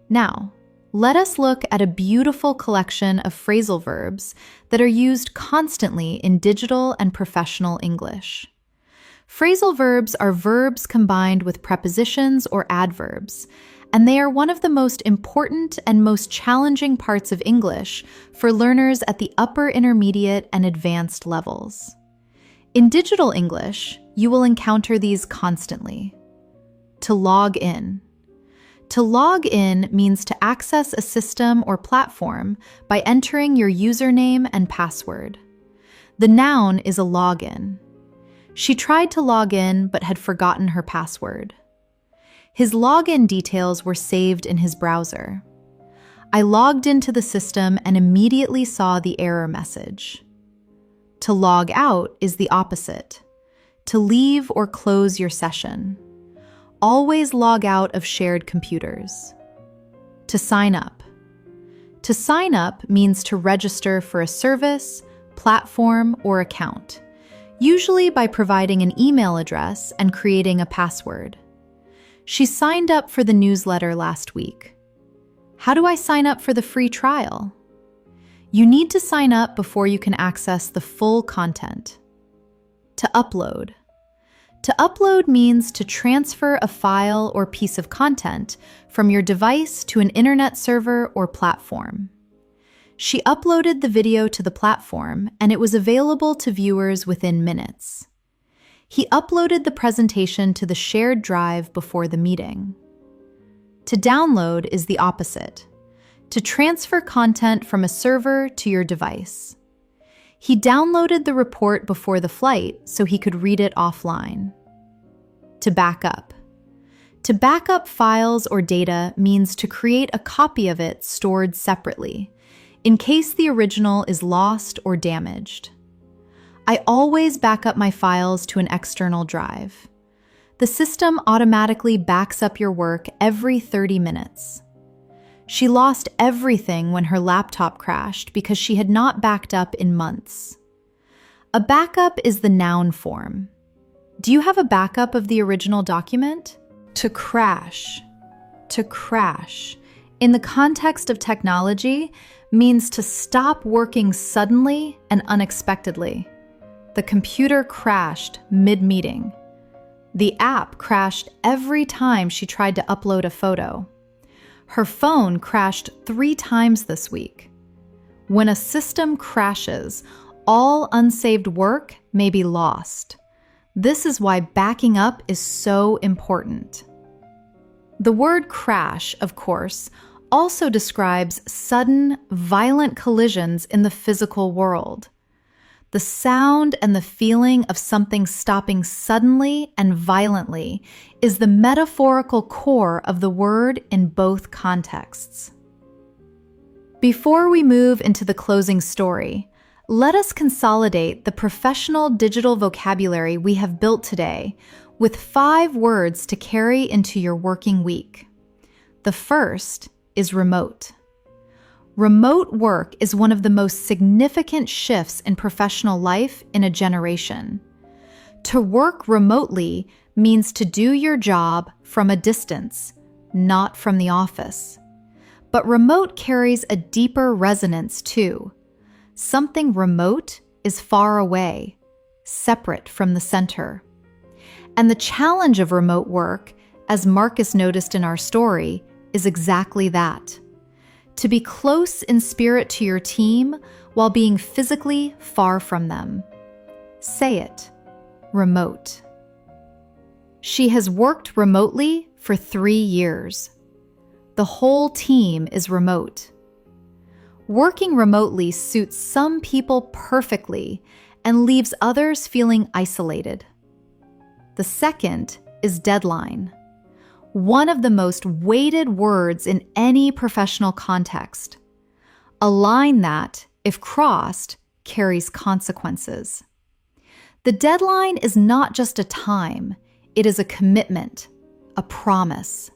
Now, let us look at a beautiful collection of phrasal verbs that are used constantly in digital and professional English. Phrasal verbs are verbs combined with prepositions or adverbs, and they are one of the most important and most challenging parts of English for learners at the upper intermediate and advanced levels. In digital English, you will encounter these constantly. To log in. To log in means to access a system or platform by entering your username and password. The noun is a login. She tried to log in but had forgotten her password. His login details were saved in his browser. I logged into the system and immediately saw the error message. To log out is the opposite. To leave or close your session. Always log out of shared computers. To sign up. To sign up means to register for a service, platform, or account, usually by providing an email address and creating a password. She signed up for the newsletter last week. How do I sign up for the free trial? You need to sign up before you can access the full content. To upload. To upload means to transfer a file or piece of content from your device to an internet server or platform. She uploaded the video to the platform, and it was available to viewers within minutes. He uploaded the presentation to the shared drive before the meeting. To download is the opposite. To transfer content from a server to your device. He downloaded the report before the flight so he could read it offline. To back up. To back up files or data means to create a copy of it stored separately, in case the original is lost or damaged. I always back up my files to an external drive. The system automatically backs up your work every 30 minutes. She lost everything when her laptop crashed because she had not backed up in months. A backup is the noun form. Do you have a backup of the original document? To crash. To crash, in the context of technology, means to stop working suddenly and unexpectedly. The computer crashed mid-meeting. The app crashed every time she tried to upload a photo. Her phone crashed 3 times this week. When a system crashes, all unsaved work may be lost. This is why backing up is so important. The word crash, of course, also describes sudden, violent collisions in the physical world. The sound and the feeling of something stopping suddenly and violently is the metaphorical core of the word in both contexts. Before we move into the closing story, let us consolidate the professional digital vocabulary we have built today with 5 words to carry into your working week. The first is remote. Remote work is one of the most significant shifts in professional life in a generation. To work remotely means to do your job from a distance, not from the office. But remote carries a deeper resonance too. Something remote is far away, separate from the center. And the challenge of remote work, as Marcus noticed in our story, is exactly that. To be close in spirit to your team while being physically far from them. Say it. Remote. She has worked remotely for 3 years. The whole team is remote. Working remotely suits some people perfectly, and leaves others feeling isolated. The second is deadline, one of the most weighted words in any professional context, a line that, if crossed, carries consequences. The deadline is not just a time, it is a commitment, a promise.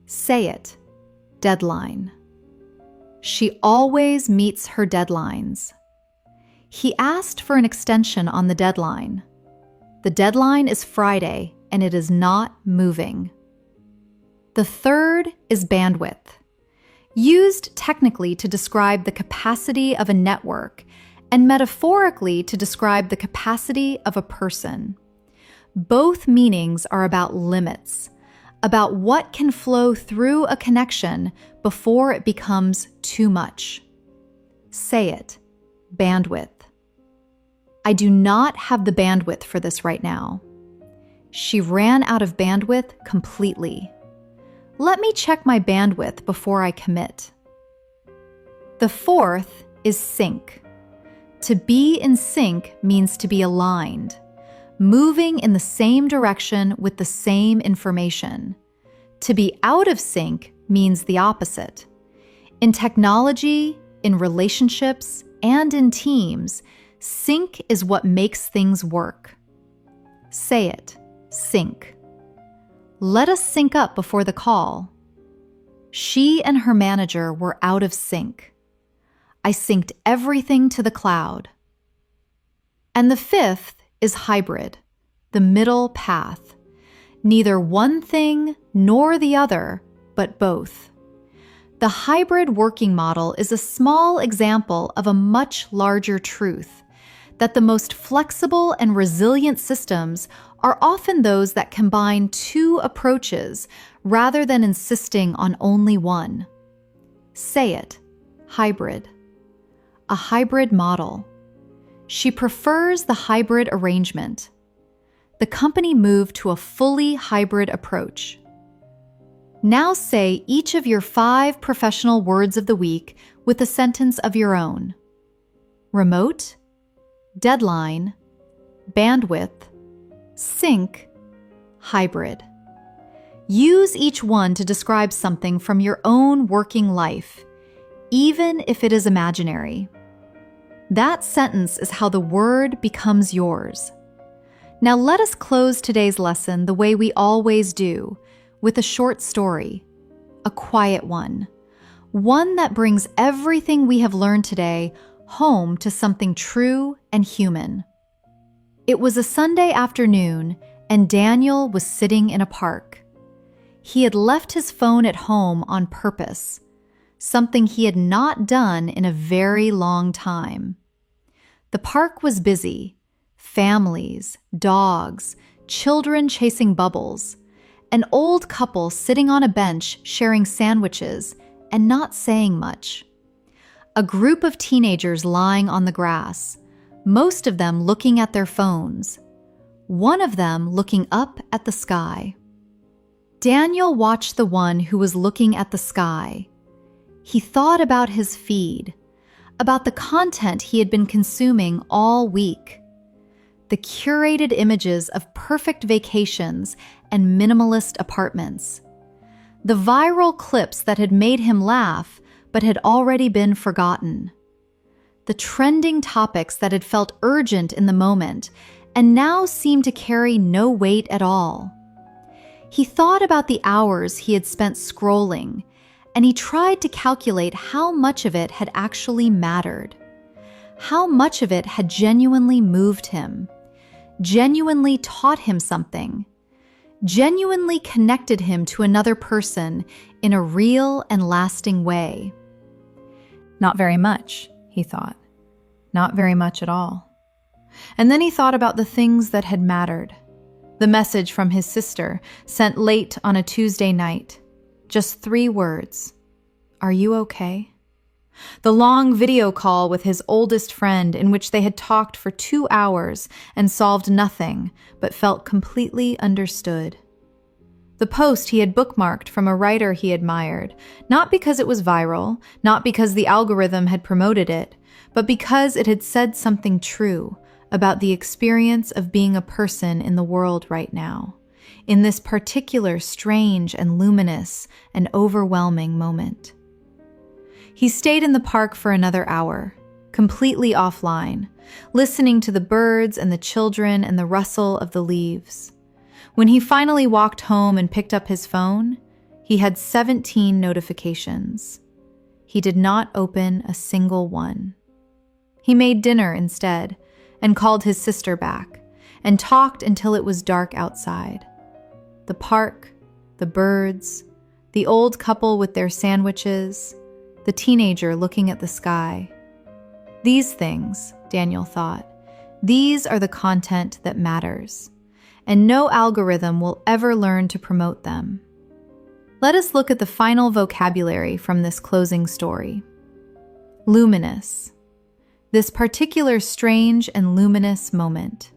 Say it, deadline. She always meets her deadlines. He asked for an extension on the deadline. The deadline is Friday, and it is not moving. The third is bandwidth, used technically to describe the capacity of a network and metaphorically to describe the capacity of a person. Both meanings are about limits, about what can flow through a connection before it becomes too much. Say it, bandwidth. I do not have the bandwidth for this right now. She ran out of bandwidth completely. Let me check my bandwidth before I commit. The fourth is sync. To be in sync means to be aligned, moving in the same direction with the same information. To be out of sync means the opposite. In technology, in relationships, and in teams, sync is what makes things work. Say it, sync. Let us sync up before the call. She and her manager were out of sync. I synced everything to the cloud. And the fifth is hybrid, the middle path. Neither one thing nor the other, but both. The hybrid working model is a small example of a much larger truth, that the most flexible and resilient systems are often those that combine two approaches rather than insisting on only one. Say it, hybrid. A hybrid model. She prefers the hybrid arrangement. The company moved to a fully hybrid approach. Now say each of your 5 professional words of the week with a sentence of your own. Remote, deadline, bandwidth, sync, hybrid. Use each one to describe something from your own working life, even if it is imaginary. That sentence is how the word becomes yours. Now let us close today's lesson the way we always do, with a short story, a quiet one that brings everything we have learned today home to something true and human. It was a Sunday afternoon, and Daniel was sitting in a park. He had left his phone at home on purpose, something he had not done in a very long time. The park was busy. Families, dogs, children chasing bubbles, an old couple sitting on a bench sharing sandwiches and not saying much. A group of teenagers lying on the grass, most of them looking at their phones, one of them looking up at the sky. Daniel watched the one who was looking at the sky. He thought about his feed, about the content he had been consuming all week. The curated images of perfect vacations and minimalist apartments. The viral clips that had made him laugh but had already been forgotten. The trending topics that had felt urgent in the moment and now seemed to carry no weight at all. He thought about the hours he had spent scrolling, and he tried to calculate how much of it had actually mattered, how much of it had genuinely moved him, genuinely taught him something, genuinely connected him to another person in a real and lasting way. Not very much, he thought. Not very much at all. And then he thought about the things that had mattered. The message from his sister, sent late on a Tuesday night. Just 3 words. Are you okay? The long video call with his oldest friend in which they had talked for 2 hours and solved nothing, but felt completely understood. The post he had bookmarked from a writer he admired, not because it was viral, not because the algorithm had promoted it, but because it had said something true, about the experience of being a person in the world right now, in this particular strange and luminous and overwhelming moment. He stayed in the park for another hour, completely offline, listening to the birds and the children and the rustle of the leaves. When he finally walked home and picked up his phone, he had 17 notifications. He did not open a single one. He made dinner instead and called his sister back and talked until it was dark outside. The park, the birds, the old couple with their sandwiches, the teenager looking at the sky. These things, Daniel thought, these are the content that matters, and no algorithm will ever learn to promote them. Let us look at the final vocabulary from this closing story. Luminous. This particular strange and luminous moment.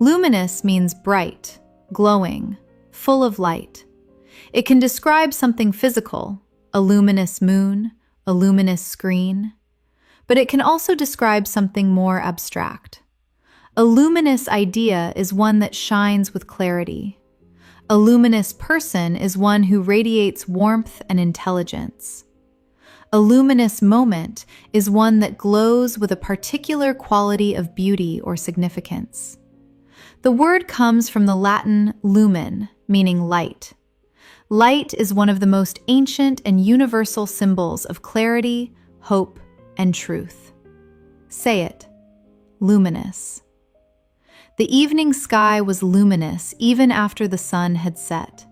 Luminous means bright, glowing, full of light. It can describe something physical, a luminous moon, a luminous screen, but it can also describe something more abstract. A luminous idea is one that shines with clarity. A luminous person is one who radiates warmth and intelligence. A luminous moment is one that glows with a particular quality of beauty or significance. The word comes from the Latin lumen, meaning light. Light is one of the most ancient and universal symbols of clarity, hope, and truth. Say it. Luminous. The evening sky was luminous even after the sun had set.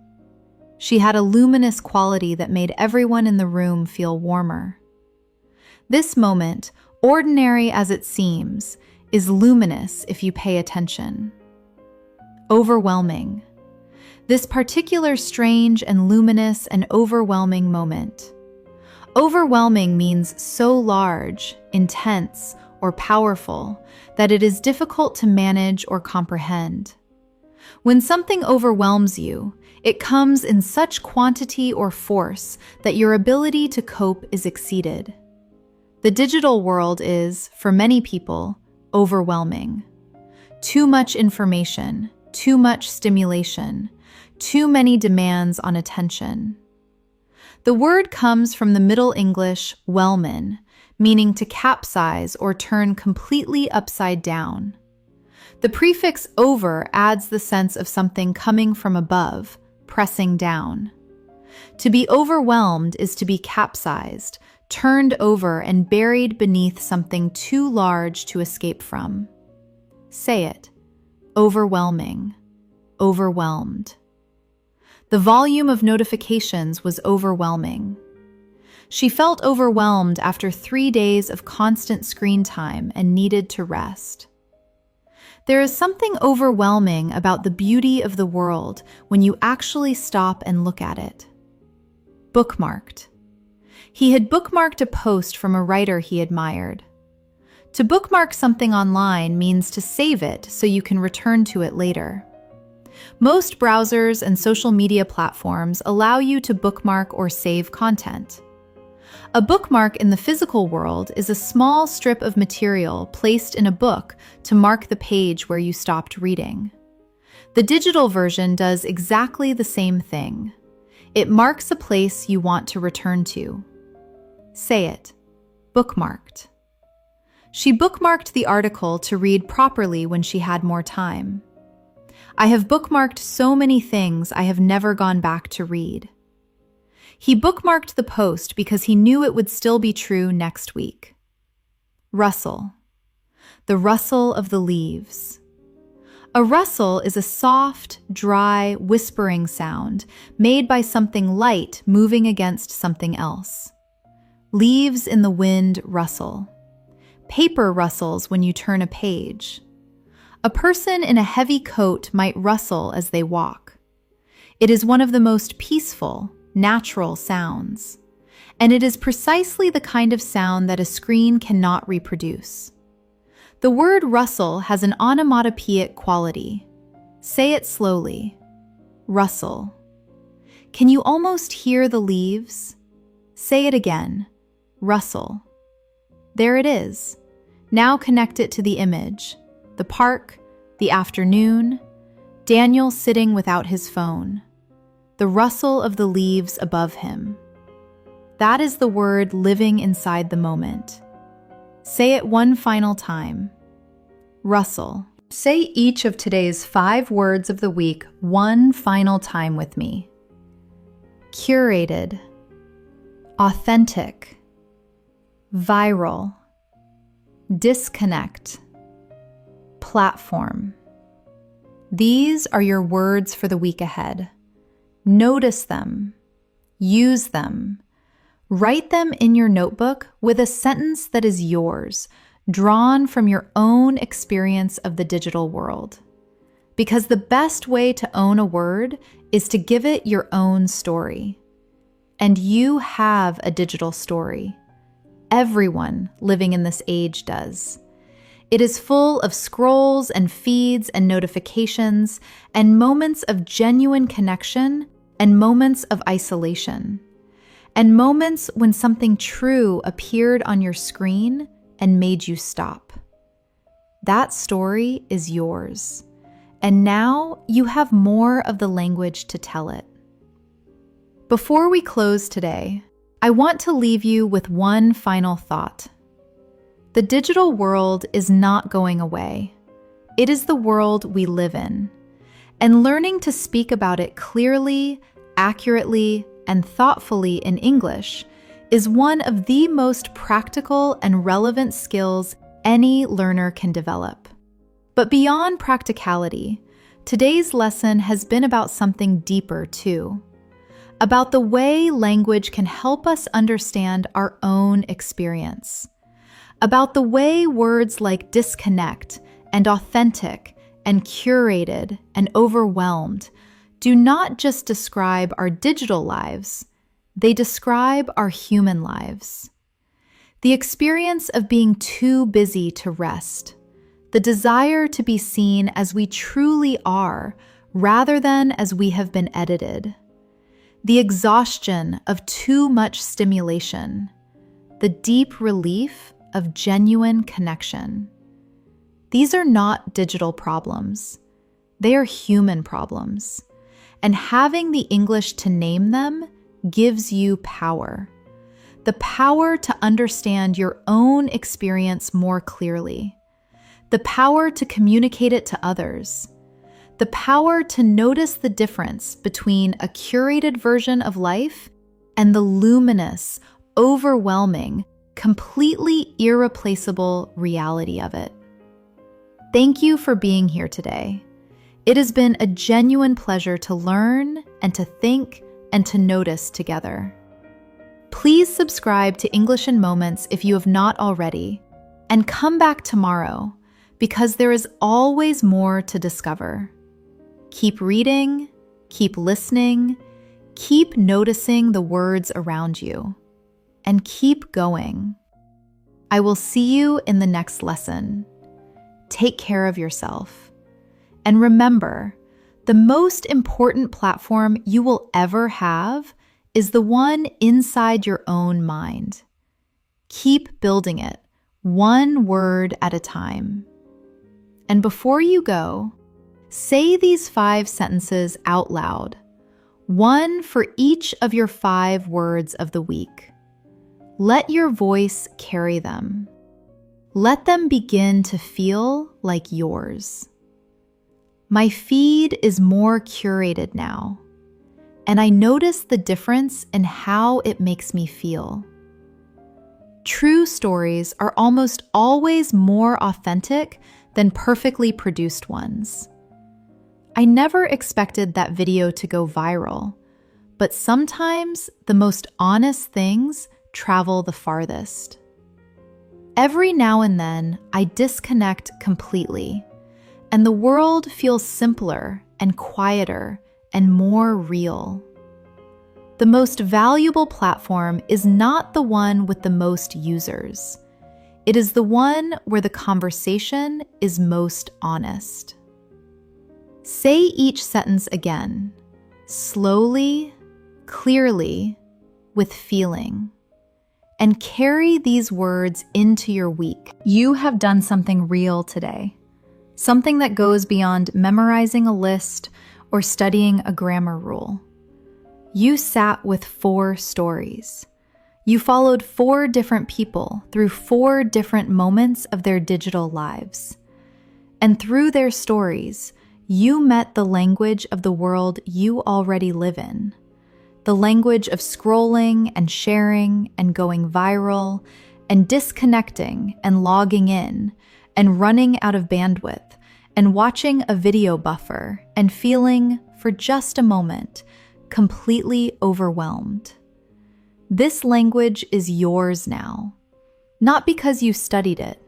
She had a luminous quality that made everyone in the room feel warmer. This moment, ordinary as it seems, is luminous if you pay attention. Overwhelming. This particular strange and luminous and overwhelming moment. Overwhelming means so large, intense, or powerful that it is difficult to manage or comprehend. When something overwhelms you, it comes in such quantity or force that your ability to cope is exceeded. The digital world is, for many people, overwhelming. Too much information, too much stimulation, too many demands on attention. The word comes from the Middle English whelmen, meaning to capsize or turn completely upside down. The prefix over adds the sense of something coming from above, pressing down. To be overwhelmed is to be capsized, turned over and buried beneath something too large to escape from. Say it. Overwhelming. Overwhelmed. The volume of notifications was overwhelming. She felt overwhelmed after 3 days of constant screen time and needed to rest. There is something overwhelming about the beauty of the world when you actually stop and look at it. Bookmarked. He had bookmarked a post from a writer he admired. To bookmark something online means to save it so you can return to it later. Most browsers and social media platforms allow you to bookmark or save content. A bookmark in the physical world is a small strip of material placed in a book to mark the page where you stopped reading. The digital version does exactly the same thing. It marks a place you want to return to. Say it. Bookmarked. She bookmarked the article to read properly when she had more time. I have bookmarked so many things I have never gone back to read. He bookmarked the post because he knew it would still be true next week. Rustle. The rustle of the leaves. A rustle is a soft, dry, whispering sound made by something light moving against something else. Leaves in the wind rustle. Paper rustles when you turn a page. A person in a heavy coat might rustle as they walk. It is one of the most peaceful, natural sounds, and it is precisely the kind of sound that a screen cannot reproduce. The word rustle has an onomatopoeic quality. Say it slowly. Rustle. Can you almost hear the leaves? Say it again. Rustle. There it is. Now connect it to the image. the park, the afternoon, Daniel sitting without his phone, the rustle of the leaves above him. That is the word living inside the moment. Say it one final time. Rustle. Say each of today's 5 words of the week one final time with me. Curated, authentic, viral, disconnect, platform. These are your words for the week ahead. Notice them. Use them. Write them in your notebook with a sentence that is yours, drawn from your own experience of the digital world. Because the best way to own a word is to give it your own story. And you have a digital story. Everyone living in this age does. It is full of scrolls and feeds and notifications and moments of genuine connection and moments of isolation. And moments when something true appeared on your screen and made you stop. That story is yours. And now you have more of the language to tell it. Before we close today, I want to leave you with one final thought. The digital world is not going away. It is the world we live in. And learning to speak about it clearly, accurately, and thoughtfully in English is one of the most practical and relevant skills any learner can develop. But beyond practicality, today's lesson has been about something deeper too. About the way language can help us understand our own experience. About the way words like disconnect and authentic and curated and overwhelmed do not just describe our digital lives, they describe our human lives. The experience of being too busy to rest, the desire to be seen as we truly are rather than as we have been edited, the exhaustion of too much stimulation, the deep relief of genuine connection. These are not digital problems. They are human problems. And having the English to name them gives you power. The power to understand your own experience more clearly. The power to communicate it to others. The power to notice the difference between a curated version of life and the luminous, overwhelming, completely irreplaceable reality of it. Thank you for being here today. It has been a genuine pleasure to learn and to think and to notice together. Please subscribe to English in Moments if you have not already, and come back tomorrow because there is always more to discover. Keep reading, keep listening, keep noticing the words around you, and keep going. I will see you in the next lesson. Take care of yourself. And remember, the most important platform you will ever have is the one inside your own mind. Keep building it, one word at a time. And before you go, say these 5 sentences out loud, one for each of your 5 words of the week. Let your voice carry them. Let them begin to feel like yours. My feed is more curated now, and I notice the difference in how it makes me feel. True stories are almost always more authentic than perfectly produced ones. I never expected that video to go viral, but sometimes the most honest things travel the farthest. Every now and then, I disconnect completely, and the world feels simpler and quieter and more real. The most valuable platform is not the one with the most users. It is the one where the conversation is most honest. Say each sentence again, slowly, clearly, with feeling. And carry these words into your week. You have done something real today. something that goes beyond memorizing a list or studying a grammar rule. You sat with 4 stories. You followed 4 different people through 4 different moments of their digital lives. And through their stories, you met the language of the world you already live in. The language of scrolling and sharing and going viral and disconnecting and logging in and running out of bandwidth and watching a video buffer and feeling, for just a moment, completely overwhelmed. This language is yours now, not because you studied it,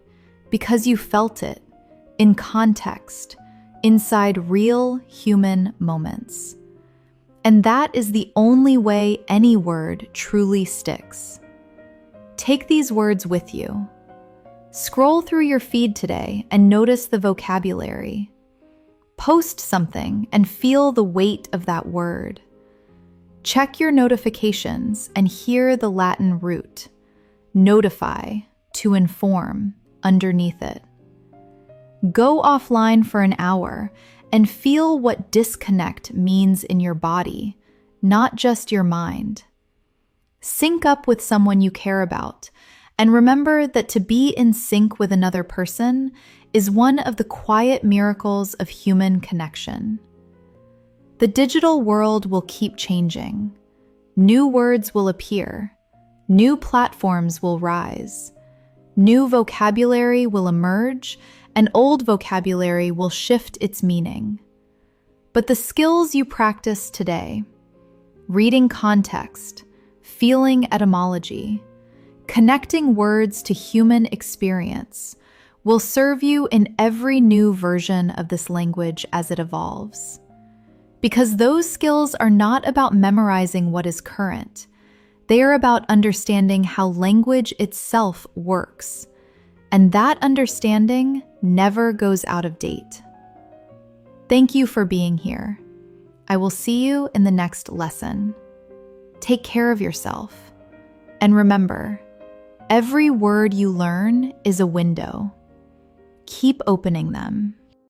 because you felt it, in context, inside real human moments. And that is the only way any word truly sticks. Take these words with you. Scroll through your feed today and notice the vocabulary. Post something and feel the weight of that word. Check your notifications and hear the Latin root, notify, to inform, underneath it. Go offline for an hour and feel what disconnect means in your body, not just your mind. Sync up with someone you care about, and remember that to be in sync with another person is one of the quiet miracles of human connection. The digital world will keep changing. New words will appear. New platforms will rise. New vocabulary will emerge, and old vocabulary will shift its meaning. But the skills you practice today, reading context, feeling etymology, connecting words to human experience, will serve you in every new version of this language as it evolves. Because those skills are not about memorizing what is current. They are about understanding how language itself works. And that understanding never goes out of date. Thank you for being here. I will see you in the next lesson. Take care of yourself. And remember, every word you learn is a window. Keep opening them.